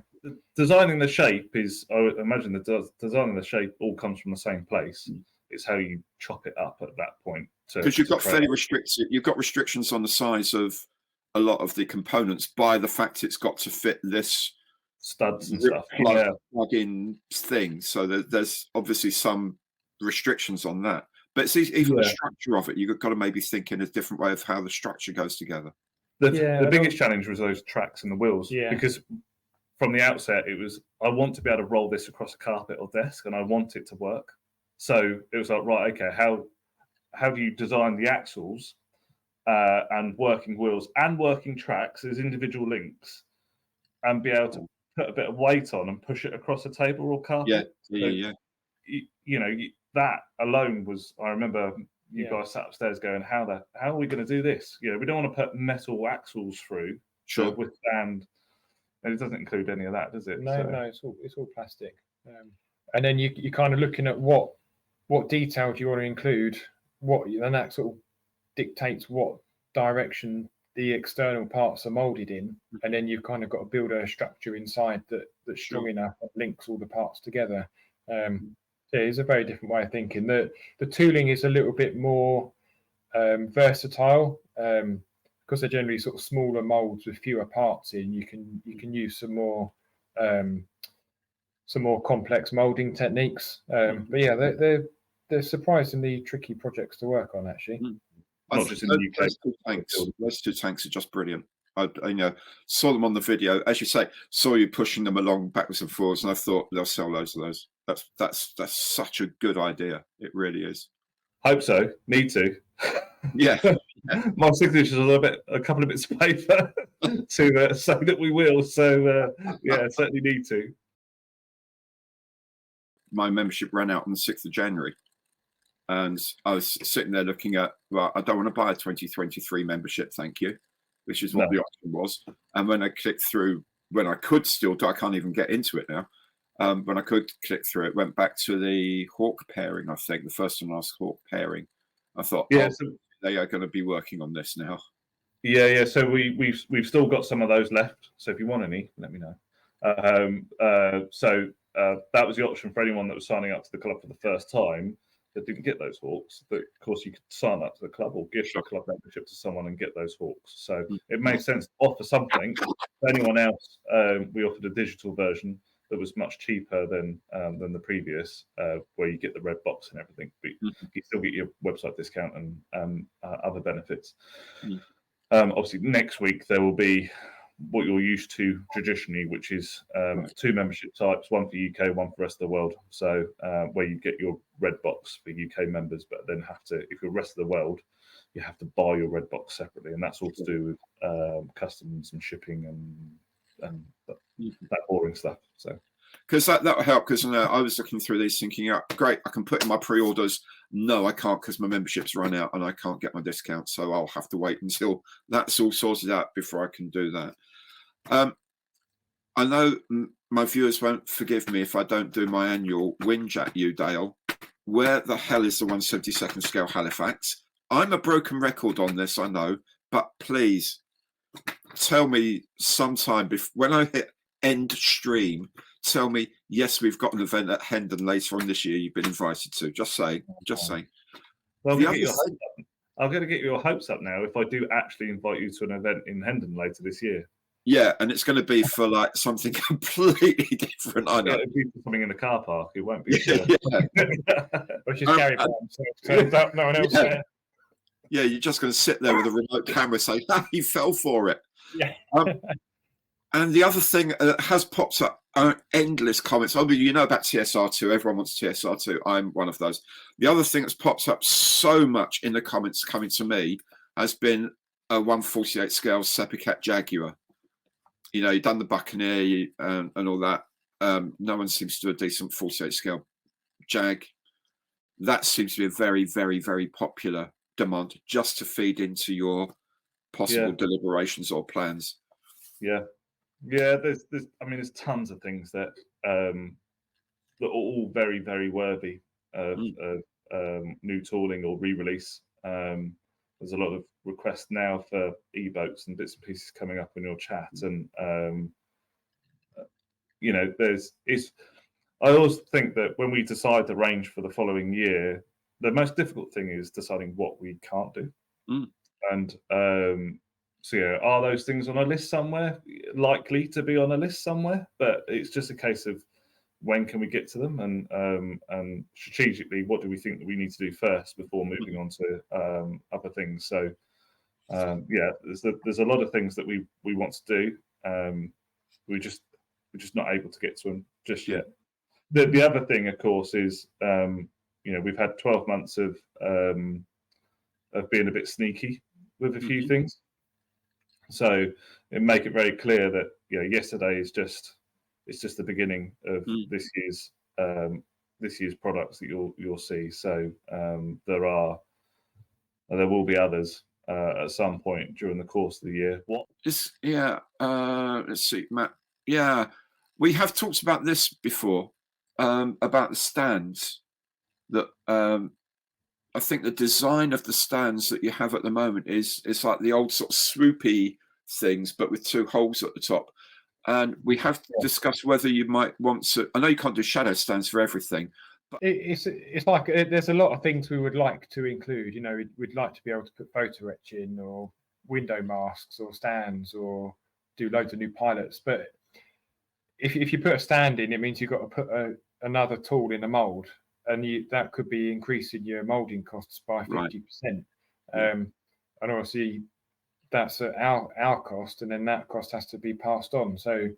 designing the shape is, I would imagine the designing the shape all comes from the same place. It's how you chop it up at that point, because you've got fairly restricted, you've got restrictions on the size of a lot of the components by the fact it's got to fit this studs and stuff plug-in thing. So there's obviously some restrictions on that, but it's even the structure of it. You've got to maybe think in a different way of how the structure goes together. The biggest challenge was those tracks and the wheels, because from the outset it was, I want to be able to roll this across a carpet or desk, and I want it to work. So it was like, right, okay, how do you design the axles and working wheels and working tracks as individual links, and be able to put a bit of weight on and push it across a table or carpet? That alone was, I remember you guys sat upstairs going, how are we going to do this? We don't want to put metal axles through to withstand, and it doesn't include any of that, does it? No, it's all plastic. And then you're kind of looking at what detail do you want to include, and that sort of dictates what direction the external parts are molded in, and then you've kind of got to build a structure inside that's strong enough that links all the parts together. It's a very different way of thinking. The tooling is a little bit more versatile, because they're generally sort of smaller molds with fewer parts in. You can use some more complex molding techniques. But yeah, they're surprisingly tricky projects to work on, actually. Not just in the UK. Those two tanks are just brilliant. I saw them on the video, as you say, saw you pushing them along backwards and forwards, and I thought they'll sell loads of those. That's such a good idea. It really is. Hope so. Need to. Yeah. My signature's a couple of bits of paper to say that we will. So certainly need to. My membership ran out on the 6th of January. And I was sitting there looking at, I don't want to buy a 2023 membership, thank you, which is what the option was. And when I clicked through, when I could still do, I can't even get into it now. When I could click through it, went back to the Hawk pairing, I think, the first and last Hawk pairing. I thought, they are going to be working on this now. Yeah. So we've still got some of those left. So if you want any, let me know. So that was the option for anyone that was signing up to the club for the first time that didn't get those Hawks. But of course, you could sign up to the club or gift the club membership to someone and get those Hawks. So it made sense to offer something. For anyone else, we offered a digital version that was much cheaper than the previous, where you get the red box and everything, but you still get your website discount and other benefits. Obviously, next week there will be what you're used to traditionally, which is 2 membership types, one for UK, one for the rest of the world. So where you get your red box for UK members, but then have to, if you're rest of the world, you have to buy your red box separately, and that's all to do with customs and shipping and that boring stuff. So. Because that will help. Because I was looking through these, thinking, oh, great, I can put in my pre-orders. No, I can't, because my membership's run out and I can't get my discount. So I'll have to wait until that's all sorted out before I can do that. I know my viewers won't forgive me if I don't do my annual whinge at you, Dale. Where the hell is the 1/72 scale Halifax? I'm a broken record on this, I know, but please tell me sometime when I hit end stream, tell me, yes, we've got an event at Hendon later on this year you've been invited to. Just saying. Well, I'm going to get your hopes up now if I do actually invite you to an event in Hendon later this year. Yeah, and it's going to be for like something completely different. I know. It'll be something in the car park. It won't be. Which is scary. So no one else there. Yeah, you're just going to sit there with a remote camera saying, he fell for it. Yeah. And the other thing that has popped up, endless comments. Obviously, you know about TSR2. Everyone wants TSR2. I'm one of those. The other thing that's popped up so much in the comments coming to me has been a 1/48 scale Sepicat Jaguar. You know, you've done the Buccaneer and all that. No one seems to do a decent 48 scale Jag. That seems to be a very, very, very popular demand just to feed into your possible deliberations or plans. Yeah. There's tons of things that are all very, very worthy of new tooling or re-release. There's a lot of requests now for e-boats and bits and pieces coming up in your chat, and I always think that when we decide the range for the following year, the most difficult thing is deciding what we can't do. And so are those things on a list somewhere? Likely to be on a list somewhere, but it's just a case of when can we get to them, and strategically, what do we think that we need to do first before moving on to other things? So there's a lot of things that we want to do. We're just not able to get to them just yet. The other thing, of course, is we've had 12 months of being a bit sneaky with a few things. So it make it very clear that yesterday is just the beginning of this year's products that you'll see. So there will be others at some point during the course of the year. Let's see, Matt. Yeah, we have talked about this before, about the stands. That I think the design of the stands that you have at the moment is like the old sort of swoopy things, but with 2 holes at the top. And we have discussed whether you might want to. I know you can't do shadow stands for everything. But it's like there's a lot of things we would like to include. We'd like to be able to put photo etching or window masks or stands or do loads of new pilots. But if you put a stand in, it means you've got to put another tool in a mold, and that could be increasing your molding costs by 50%. And obviously that's at our cost, and then that cost has to be passed on. So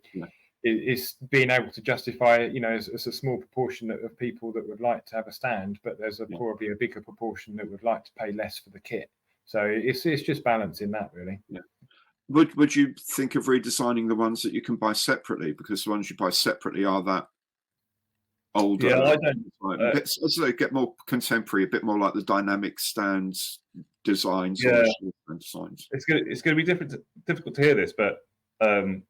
it's being able to justify it. It's a small proportion of people that would like to have a stand, but there's probably a bigger proportion that would like to pay less for the kit. So it's just balancing that, really. Yeah. Would you think of redesigning the ones that you can buy separately, because the ones you buy separately are that older? Yeah, I don't. So they get more contemporary, a bit more like the dynamic stands designs. Yeah, designs. It's going to be difficult to hear this, but I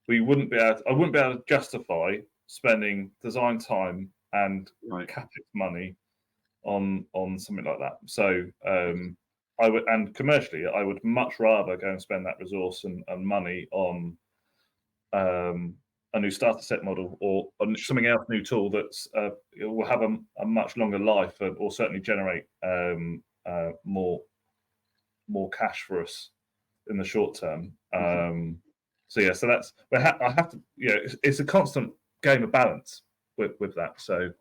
wouldn't be able to justify spending design time and CapEx money on something like that. So I would, and commercially, I would much rather go and spend that resource and money on a new starter set model or something else, new tool that's it will have a much longer life, or certainly generate more cash for us in the short term. So that's I have to. It's a constant game of balance with that. So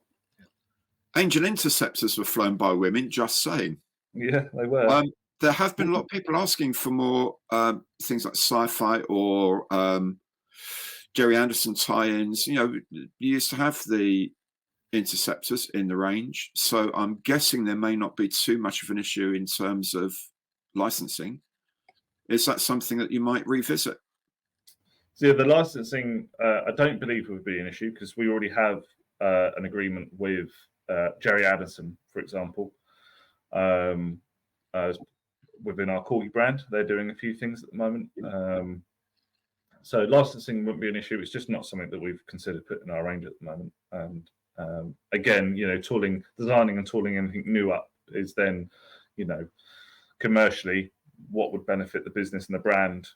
Angel interceptors were flown by women. Just saying. Yeah, they were. there have been a lot of people asking for more things like sci-fi or Jerry Anderson tie-ins. You know, you used to have the interceptors in the range, so I'm guessing there may not be too much of an issue in terms of licensing. Is that something that you might revisit? So yeah, the licensing, I don't believe would be an issue because we already have an agreement with Jerry Addison, for example. Within our Corgi brand, they're doing a few things at the moment. So licensing wouldn't be an issue. It's just not something that we've considered putting in our range at the moment. And again, you know, designing and tooling anything new up is then, you know, commercially what would benefit the business and the brand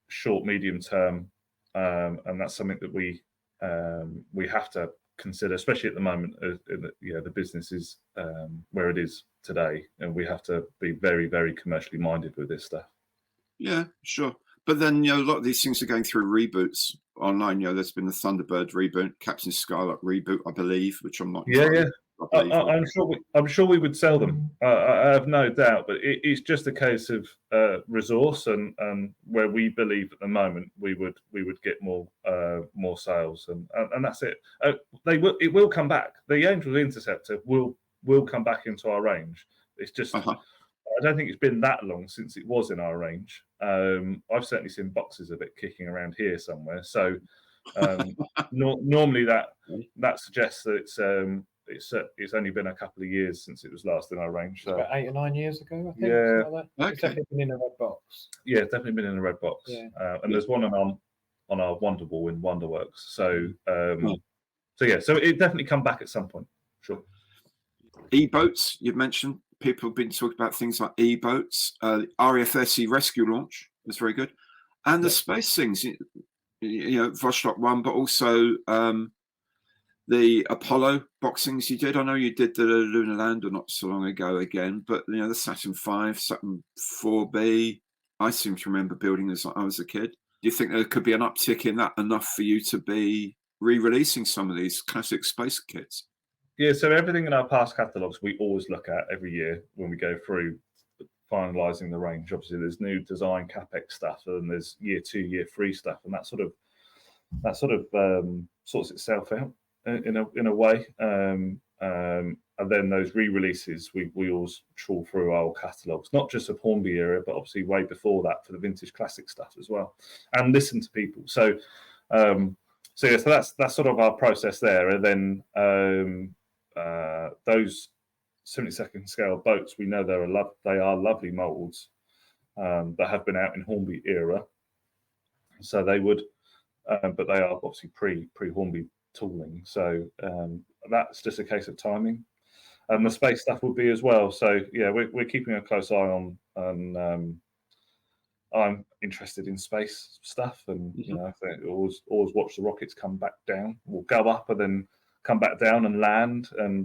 short, medium term. And that's something that we have to consider, especially at the moment. You know, the business is where it is today, and we have to be very, very commercially minded with this stuff. Yeah, sure. But then, you know, a lot of these things are going through reboots online. You know, there's been the Thunderbird reboot, Captain Scarlet reboot, I believe, which I'm not. Yeah. I'm sure we would sell them. I have no doubt, but it's just a case of resource and where we believe at the moment we would get more sales and that's it. It will come back. The Angel Interceptor will come back into our range. It's just I don't think it's been that long since it was in our range. I've certainly seen boxes of it kicking around here somewhere. So normally that suggests that it's only been a couple of years since it was last in our range. So. About 8 or 9 years ago, I think. Yeah. Like that. It's definitely been in a red box. Yeah, it's definitely been in a red box. Yeah. And there's one on our Wonder Wall in Wonderworks. So so it definitely come back at some point. Sure. E-boats, you've mentioned. People have been talking about things like e-boats. RFSE rescue launch was very good. And the space things, you know, Vostok 1, but also the Apollo boxings you did. I know you did the Lunar Lander not so long ago again, but you know, the Saturn V, Saturn 4B, I seem to remember building as I was a kid. Do you think there could be an uptick in that enough for you to be re-releasing some of these classic space kits? Yeah, so everything in our past catalogues we always look at every year when we go through finalising the range. Obviously, there's new design capex stuff, and there's year 2, year 3 stuff, and that sort of sorts itself out in a way. And then those re-releases, we always trawl through our catalogues, not just of Hornby era, but obviously way before that for the vintage classic stuff as well, and listen to people. So that's sort of our process there. And then those 72nd scale boats, we know they are lovely molds that have been out in Hornby era. So they would, but they are obviously pre Hornby tooling. So that's just a case of timing. And the space stuff would be as well. So yeah, we're keeping a close eye on. I'm interested in space stuff, and you know, I think always watch the rockets come back down, or go up and then come back down and land, and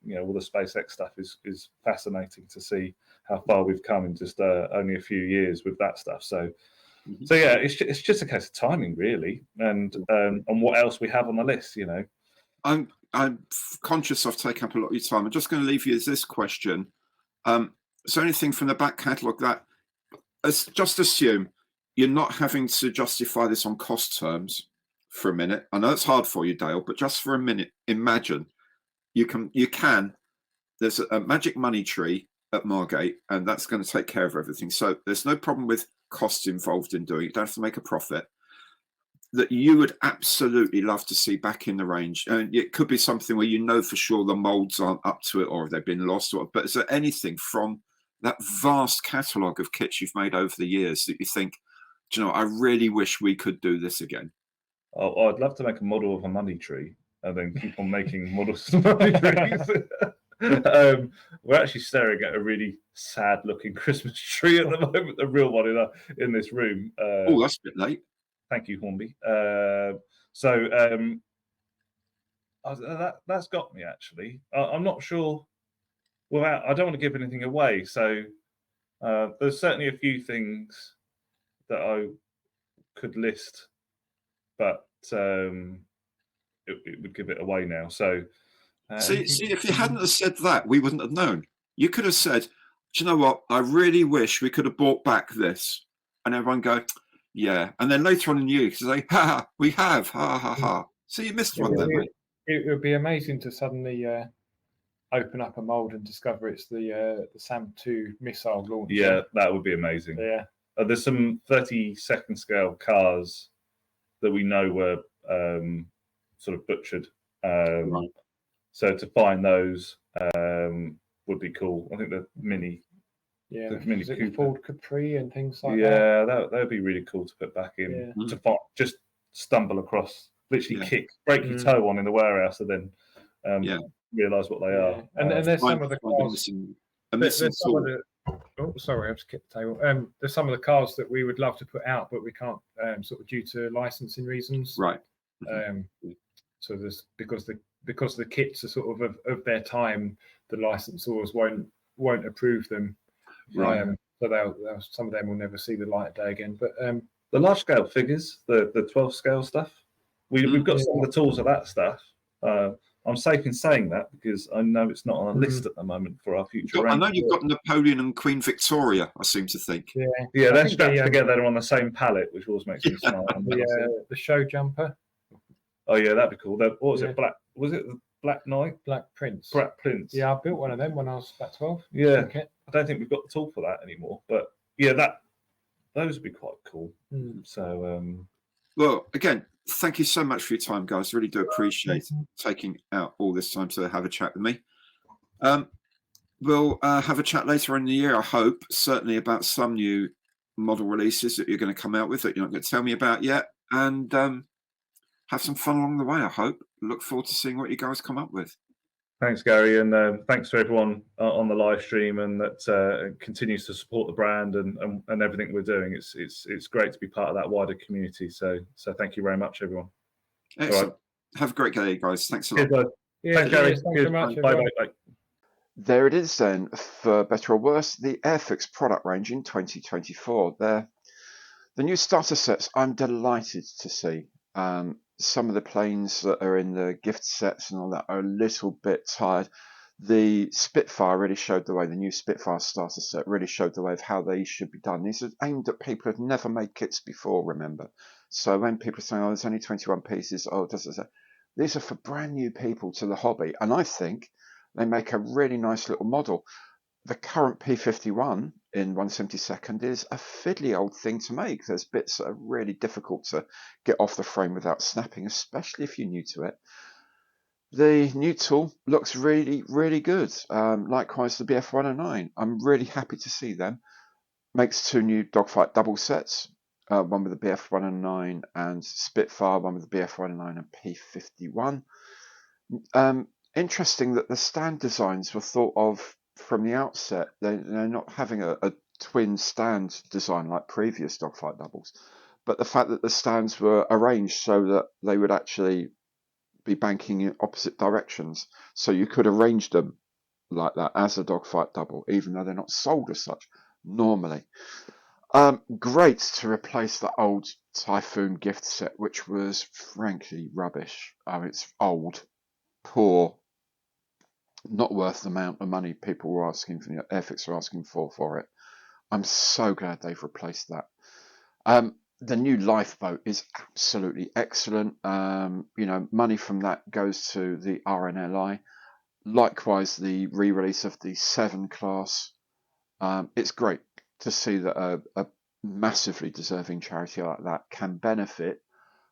you know, all the SpaceX stuff is fascinating to see how far we've come in just only a few years with that stuff. So yeah, it's just a case of timing, really, and what else we have on the list. You know, I'm conscious I've taken up a lot of your time. I'm just going to leave you with this question. So anything from the back catalogue that, just assume you're not having to justify this on cost terms for a minute. I know it's hard for you, Dale, but just for a minute, imagine you can. There's a magic money tree at Margate, and that's going to take care of everything. So there's no problem with costs involved in doing it. You don't have to make a profit. That you would absolutely love to see back in the range. And it could be something where you know for sure the molds aren't up to it, or they've been lost, but is there anything from that vast catalogue of kits you've made over the years that you think, do you know, I really wish we could do this again? Oh, I'd love to make a model of a money tree and then keep on making models of money trees. We're actually staring at a really sad-looking Christmas tree at the moment, the real one in this room. Oh, that's a bit late. Thank you, Hornby. That's got me, actually. I'm not sure. I don't want to give anything away, so there's certainly a few things that I could list, but it would give it away now. So see, if you hadn't have said that, we wouldn't have known. You could have said, do you know what? I really wish we could have brought back this, and everyone go, yeah. And then later on in the year, say, ha, we have, ha, ha, ha. So you missed one there, mate. It would be amazing to suddenly open up a mold and discover it's the SAM-2 missile launcher. Yeah, that would be amazing. Yeah. There's some 32nd scale cars that we know were sort of butchered. Right. So to find those would be cool. I think the Mini. Yeah, the Mini Cooper. Ford Capri and things like that. Yeah, that would be really cool to put back in. Yeah. To find, just stumble across, literally break your toe on in the warehouse, and then realise what they are. And there's some of the cars. There's some of the, sorry, I've skipped the table. There's some of the cars that we would love to put out, but we can't, sort of due to licensing reasons. Right. So there's because the kits are sort of their time, the licensors won't approve them. Right. So some of them will never see the light of day again. But the large scale figures, the 12 scale stuff, we've got some of the tools of that stuff. I'm safe in saying that because I know it's not on a list at the moment for our future. I know you've got Napoleon and Queen Victoria, I seem to think. Yeah, they're strapped together on the same pallet, which always makes me smile. The show jumper. Oh yeah, that'd be cool. What was it? Was it the Black Knight? Black Prince. Black Prince. Yeah, I built one of them when I was about 12. Yeah, okay. I don't think we've got the tool for that anymore, but yeah, those would be quite cool. So, well, again, thank you so much for your time, guys. Really do appreciate taking out all this time to have a chat with me. We'll have a chat later in the year, I hope, certainly about some new model releases that you're going to come out with that you're not going to tell me about yet, and have some fun along the way, I hope. Look forward to seeing what you guys come up with. Thanks, Gary, and thanks to everyone on the live stream and that continues to support the brand and everything we're doing. It's great to be part of that wider community. So thank you very much, everyone. Excellent. Right. Have a great day, guys. Thanks a lot. Thanks, Gary. Thanks very much. Bye. There it is then, for better or worse, the Airfix product range in 2024. The new starter sets, I'm delighted to see. Some of the planes that are in the gift sets and all that are a little bit tired. The Spitfire really showed the way. The new Spitfire starter set really showed the way of how they should be done. These are aimed at people who've never made kits before, remember. So when people are saying, oh, there's only 21 pieces, these are for brand new people to the hobby. And I think they make a really nice little model. The current P51 in 1/72 is a fiddly old thing to make. There's bits that are really difficult to get off the frame without snapping, especially if you're new to it. The new tool looks really, really good. Likewise, the BF109. I'm really happy to see them. Makes 2 new dogfight double sets. One with the BF109 and Spitfire, one with the BF109 and P51. Interesting that the stand designs were thought of from the outset. They're not having a twin stand design like previous dogfight doubles, but the fact that the stands were arranged so that they would actually be banking in opposite directions, so you could arrange them like that as a dogfight double, even though they're not sold as such normally. Great to replace the old Typhoon gift set, which was frankly rubbish. It's old, poor, not worth the amount of money people were asking for, Airfix were asking for it. I'm so glad they've replaced that. The new lifeboat is absolutely excellent. Money from that goes to the RNLI. Likewise, the re-release of the 7 class. It's great to see that a massively deserving charity like that can benefit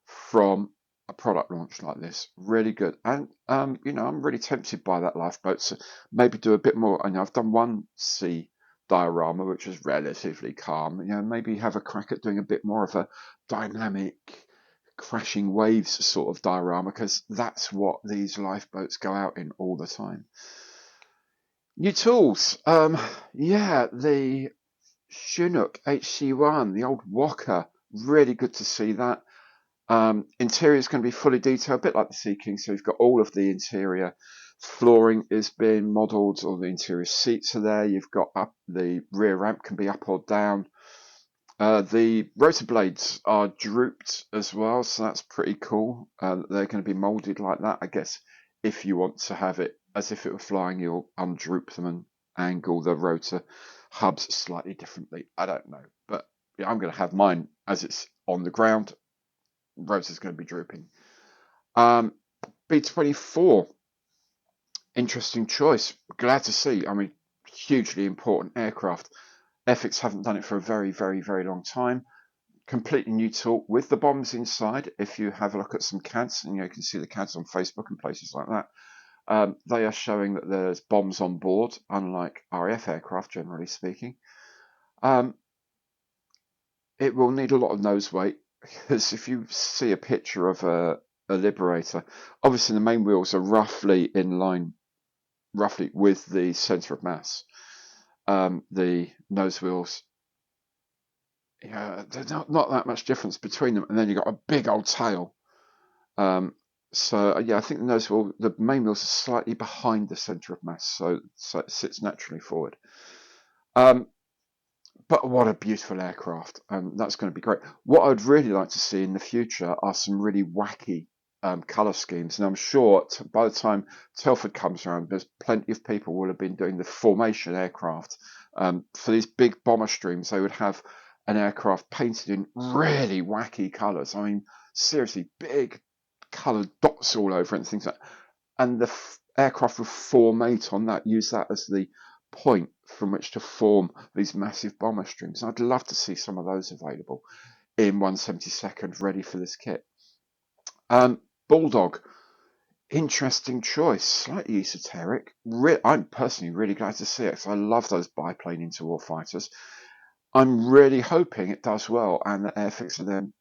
from a product launch like this. Really good. And I'm really tempted by that lifeboat, so maybe do a bit more. I've done one sea diorama which was relatively calm. Maybe have a crack at doing a bit more of a dynamic crashing waves sort of diorama, because that's what these lifeboats go out in all the time. New tools. The Chinook HC1, the old Walker. Really good to see that. Interior is going to be fully detailed, a bit like the Sea King. So you've got all of the interior flooring is being modelled, all the interior seats are there. You've got up the rear ramp can be up or down. The rotor blades are drooped as well, so that's pretty cool. They're going to be moulded like that. I guess if you want to have it as if it were flying, you'll undroop them angle the rotor hubs slightly differently. I don't know, but yeah, I'm going to have mine as it's on the ground. Rotor's going to be drooping. B-24, interesting choice. Glad to see. I mean, hugely important aircraft. Airfix haven't done it for a very, very, very long time. Completely new tool with the bombs inside. If you have a look at some CADs, and you can see the CADs on Facebook and places like that, they are showing that there's bombs on board, unlike RAF aircraft, generally speaking. It will need a lot of nose weight, because if you see a picture of a Liberator, obviously the main wheels are roughly in line, roughly with the centre of mass. The nose wheels, yeah, there's not that much difference between them, and then you've got a big old tail. So yeah, I think the main wheels are slightly behind the centre of mass, so it sits naturally forward. But what a beautiful aircraft, and that's going to be great. What I'd really like to see in the future are some really wacky colour schemes, and I'm sure by the time Telford comes around, there's plenty of people will have been doing the formation aircraft. For these big bomber streams, they would have an aircraft painted in really wacky colours. I mean, seriously, big coloured dots all over it and things like that. And the aircraft would formate on that, use that as the point from which to form these massive bomber streams. I'd love to see some of those available in 1/72, ready for this kit. Bulldog, interesting choice, slightly esoteric. I'm personally really glad to see it, because I love those biplane interwar fighters. I'm really hoping it does well, and that Airfix are then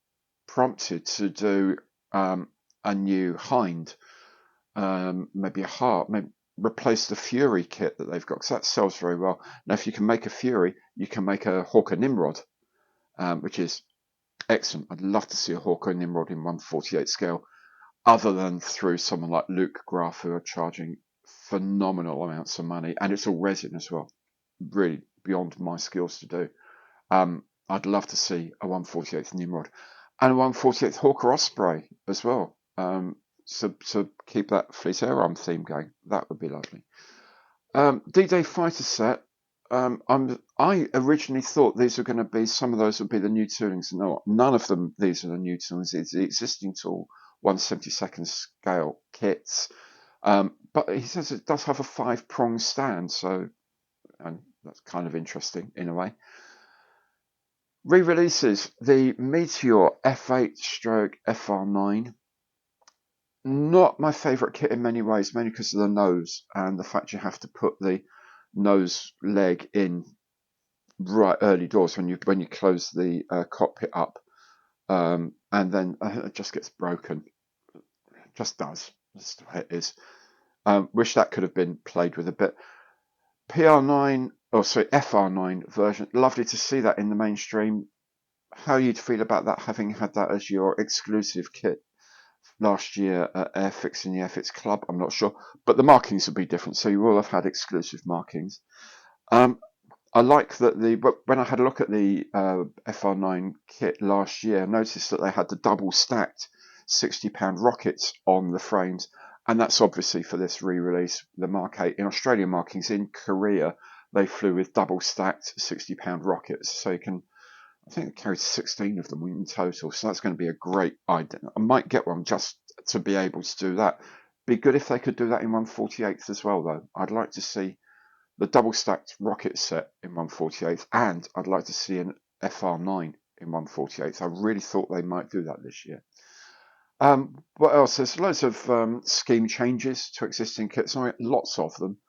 prompted to do a new Hind, maybe a Heart, maybe replace the Fury kit that they've got, because that sells very well. Now, if you can make a Fury, you can make a Hawker Nimrod, which is excellent. I'd love to see a Hawker Nimrod in 1/48 scale, other than through someone like Luke Graf, who are charging phenomenal amounts of money, and it's all resin as well, really beyond my skills to do. I'd love to see a 1/48 Nimrod and a 1/48 Hawker Osprey as well. So keep that Fleet Air Arm theme going. That would be lovely. D-Day fighter set. I originally thought these were going to be, some of those would be the new toolings. No, none of them. These are the new toolings. It's the existing tool 1/72 scale kits. But he says it does have a 5-prong stand, so, and that's kind of interesting in a way. Re-releases, the Meteor F8/FR9. Not my favourite kit in many ways, mainly because of the nose and the fact you have to put the nose leg in right early doors when you close the cockpit up, and then it just gets broken. It just does. That's the way it is. Wish that could have been played with a bit. FR9 version. Lovely to see that in the mainstream. How you'd feel about that, having had that as your exclusive kit last year at Airfix in the Airfix Club? I'm not sure, but the markings will be different, so you will have had exclusive markings. I like that when I had a look at the FR9 kit last year, I noticed that they had the double stacked £60 rockets on the frames, and that's obviously for this re-release, the Mark 8 in Australian markings. In Korea, they flew with double stacked £60 rockets, so you can, I think it carried 16 of them in total, so that's going to be a great idea. I might get one just to be able to do that. Be good if they could do that in 1/48 as well, though. I'd like to see the double stacked rocket set in 1/48, and I'd like to see an FR9 in 1/48. I really thought they might do that this year. What else? There's loads of scheme changes to existing kits. I mean, lots of them.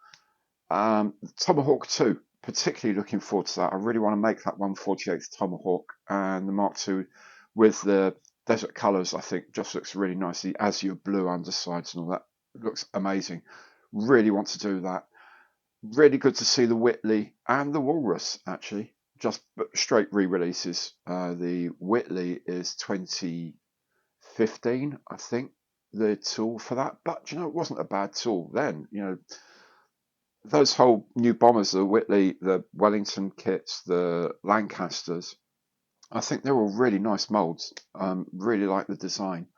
Tomahawk 2, particularly looking forward to that. I really want to make that 1/48 Tomahawk, and the Mark II with the desert colours, I think, just looks really nice. The azure blue undersides and all that looks amazing. Really want to do that. Really good to see the Whitley and the Walrus, actually, just straight re-releases. The Whitley is 2015, I think, the tool for that. But, it wasn't a bad tool then. Those whole new bombers, the Whitley, the Wellington kits, the Lancasters, I think they're all really nice molds. Really like the design.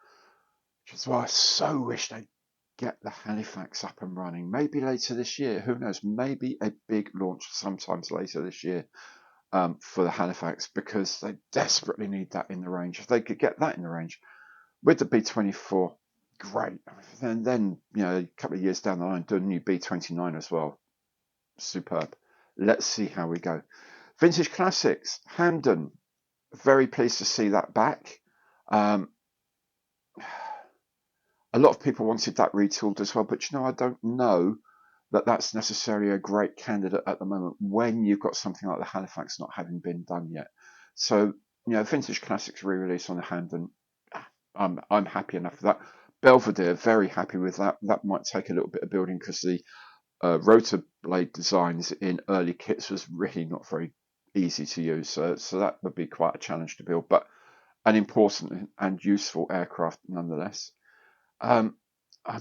Which is why I so wish they'd get the Halifax up and running. Maybe later this year. Who knows? Maybe a big launch sometimes later this year for the Halifax, because they desperately need that in the range. If they could get that in the range with the B24, great. And then, a couple of years down the line, do a new B29 as well. Superb. Let's see how we go. Vintage Classics, Hamden. Very pleased to see that back. A lot of people wanted that retooled as well, but I don't know that that's necessarily a great candidate at the moment when you've got something like the Halifax not having been done yet. So, Vintage Classics re-release on the Hamden, I'm happy enough with that. Belvedere, very happy with that. That might take a little bit of building because the rotor blade designs in early kits was really not very easy to use. So that would be quite a challenge to build, but an important and useful aircraft nonetheless. I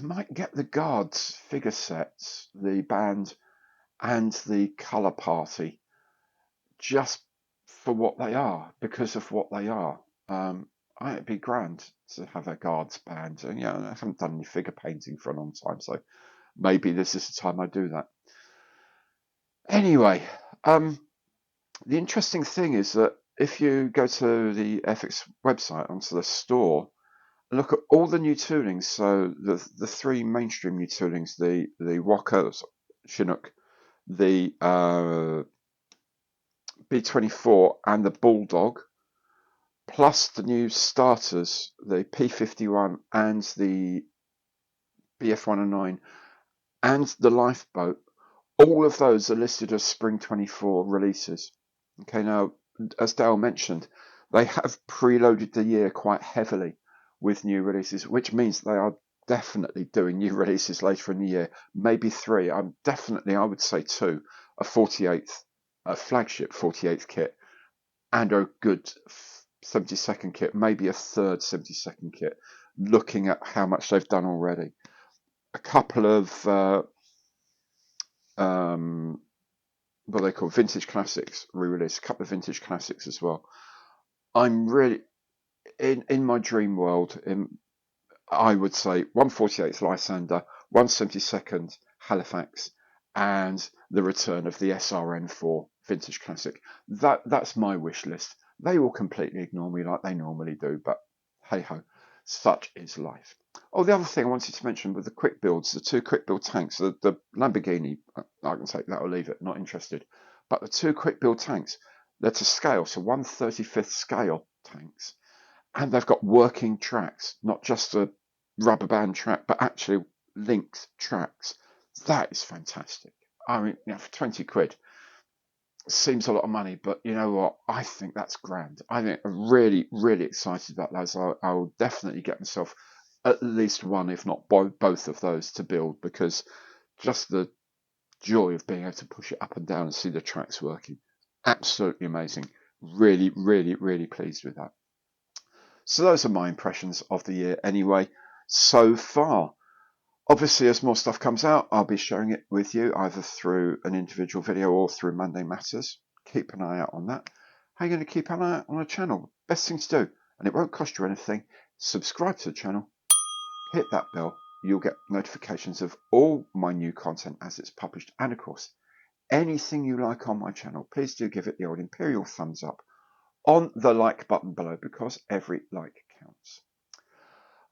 might get the Guards figure sets, the band and the colour party, just for what they are, because of what they are. It'd be grand to have a Guards band. And I haven't done any figure painting for a long time, so maybe this is the time I do that. Anyway, the interesting thing is that if you go to the Airfix website, onto the store, look at all the new toolings. So the three mainstream new toolings, the Walker, Chinook, the B24 and the Bulldog, plus the new starters, the P51 and the BF109 and the Lifeboat. All of those are listed as Spring 24 releases. Okay, now, as Dale mentioned, they have preloaded the year quite heavily with new releases, which means they are definitely doing new releases later in the year, maybe 3. I would say 2, a flagship 48th kit and a good 72nd kit, maybe a third 72nd kit, looking at how much they've done already. A couple of what they call Vintage Classics re-release, a couple of Vintage Classics as well. I'm really in my dream world. I would say 148th Lysander, 172nd Halifax, and the return of the SRN4 Vintage Classic. That's my wish list. They will completely ignore me like they normally do, but hey ho, such is life. Oh, the other thing I wanted to mention with the Quickbuilds, the 2 Quickbuild tanks, the Lamborghini, I can take that or leave it, not interested. But the 2 Quickbuild tanks, they're to scale, so 1/35th scale tanks. And they've got working tracks, not just a rubber band track, but actually linked tracks. That is fantastic. I mean, for 20 quid, seems a lot of money, but you know what? I think that's grand. I think I'm really, really excited about those. I will definitely get myself at least one, if not both of those to build, because just the joy of being able to push it up and down and see the tracks working. Absolutely amazing. Really, really, really pleased with that. So those are my impressions of the year anyway, so far. Obviously, as more stuff comes out, I'll be sharing it with you either through an individual video or through Monday Matters. Keep an eye out on that. How are you going to keep an eye out on a channel? Best thing to do, and it won't cost you anything, subscribe to the channel, hit that bell. You'll get notifications of all my new content as it's published. And of course, anything you like on my channel, please do give it the old imperial thumbs up on the like button below, because every like counts.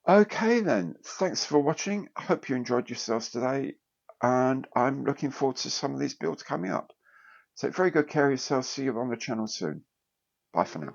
Okay then, thanks for watching. I hope you enjoyed yourselves today, and I'm looking forward to some of these builds coming up. Take very good care of yourselves. See you on the channel soon. Bye for now.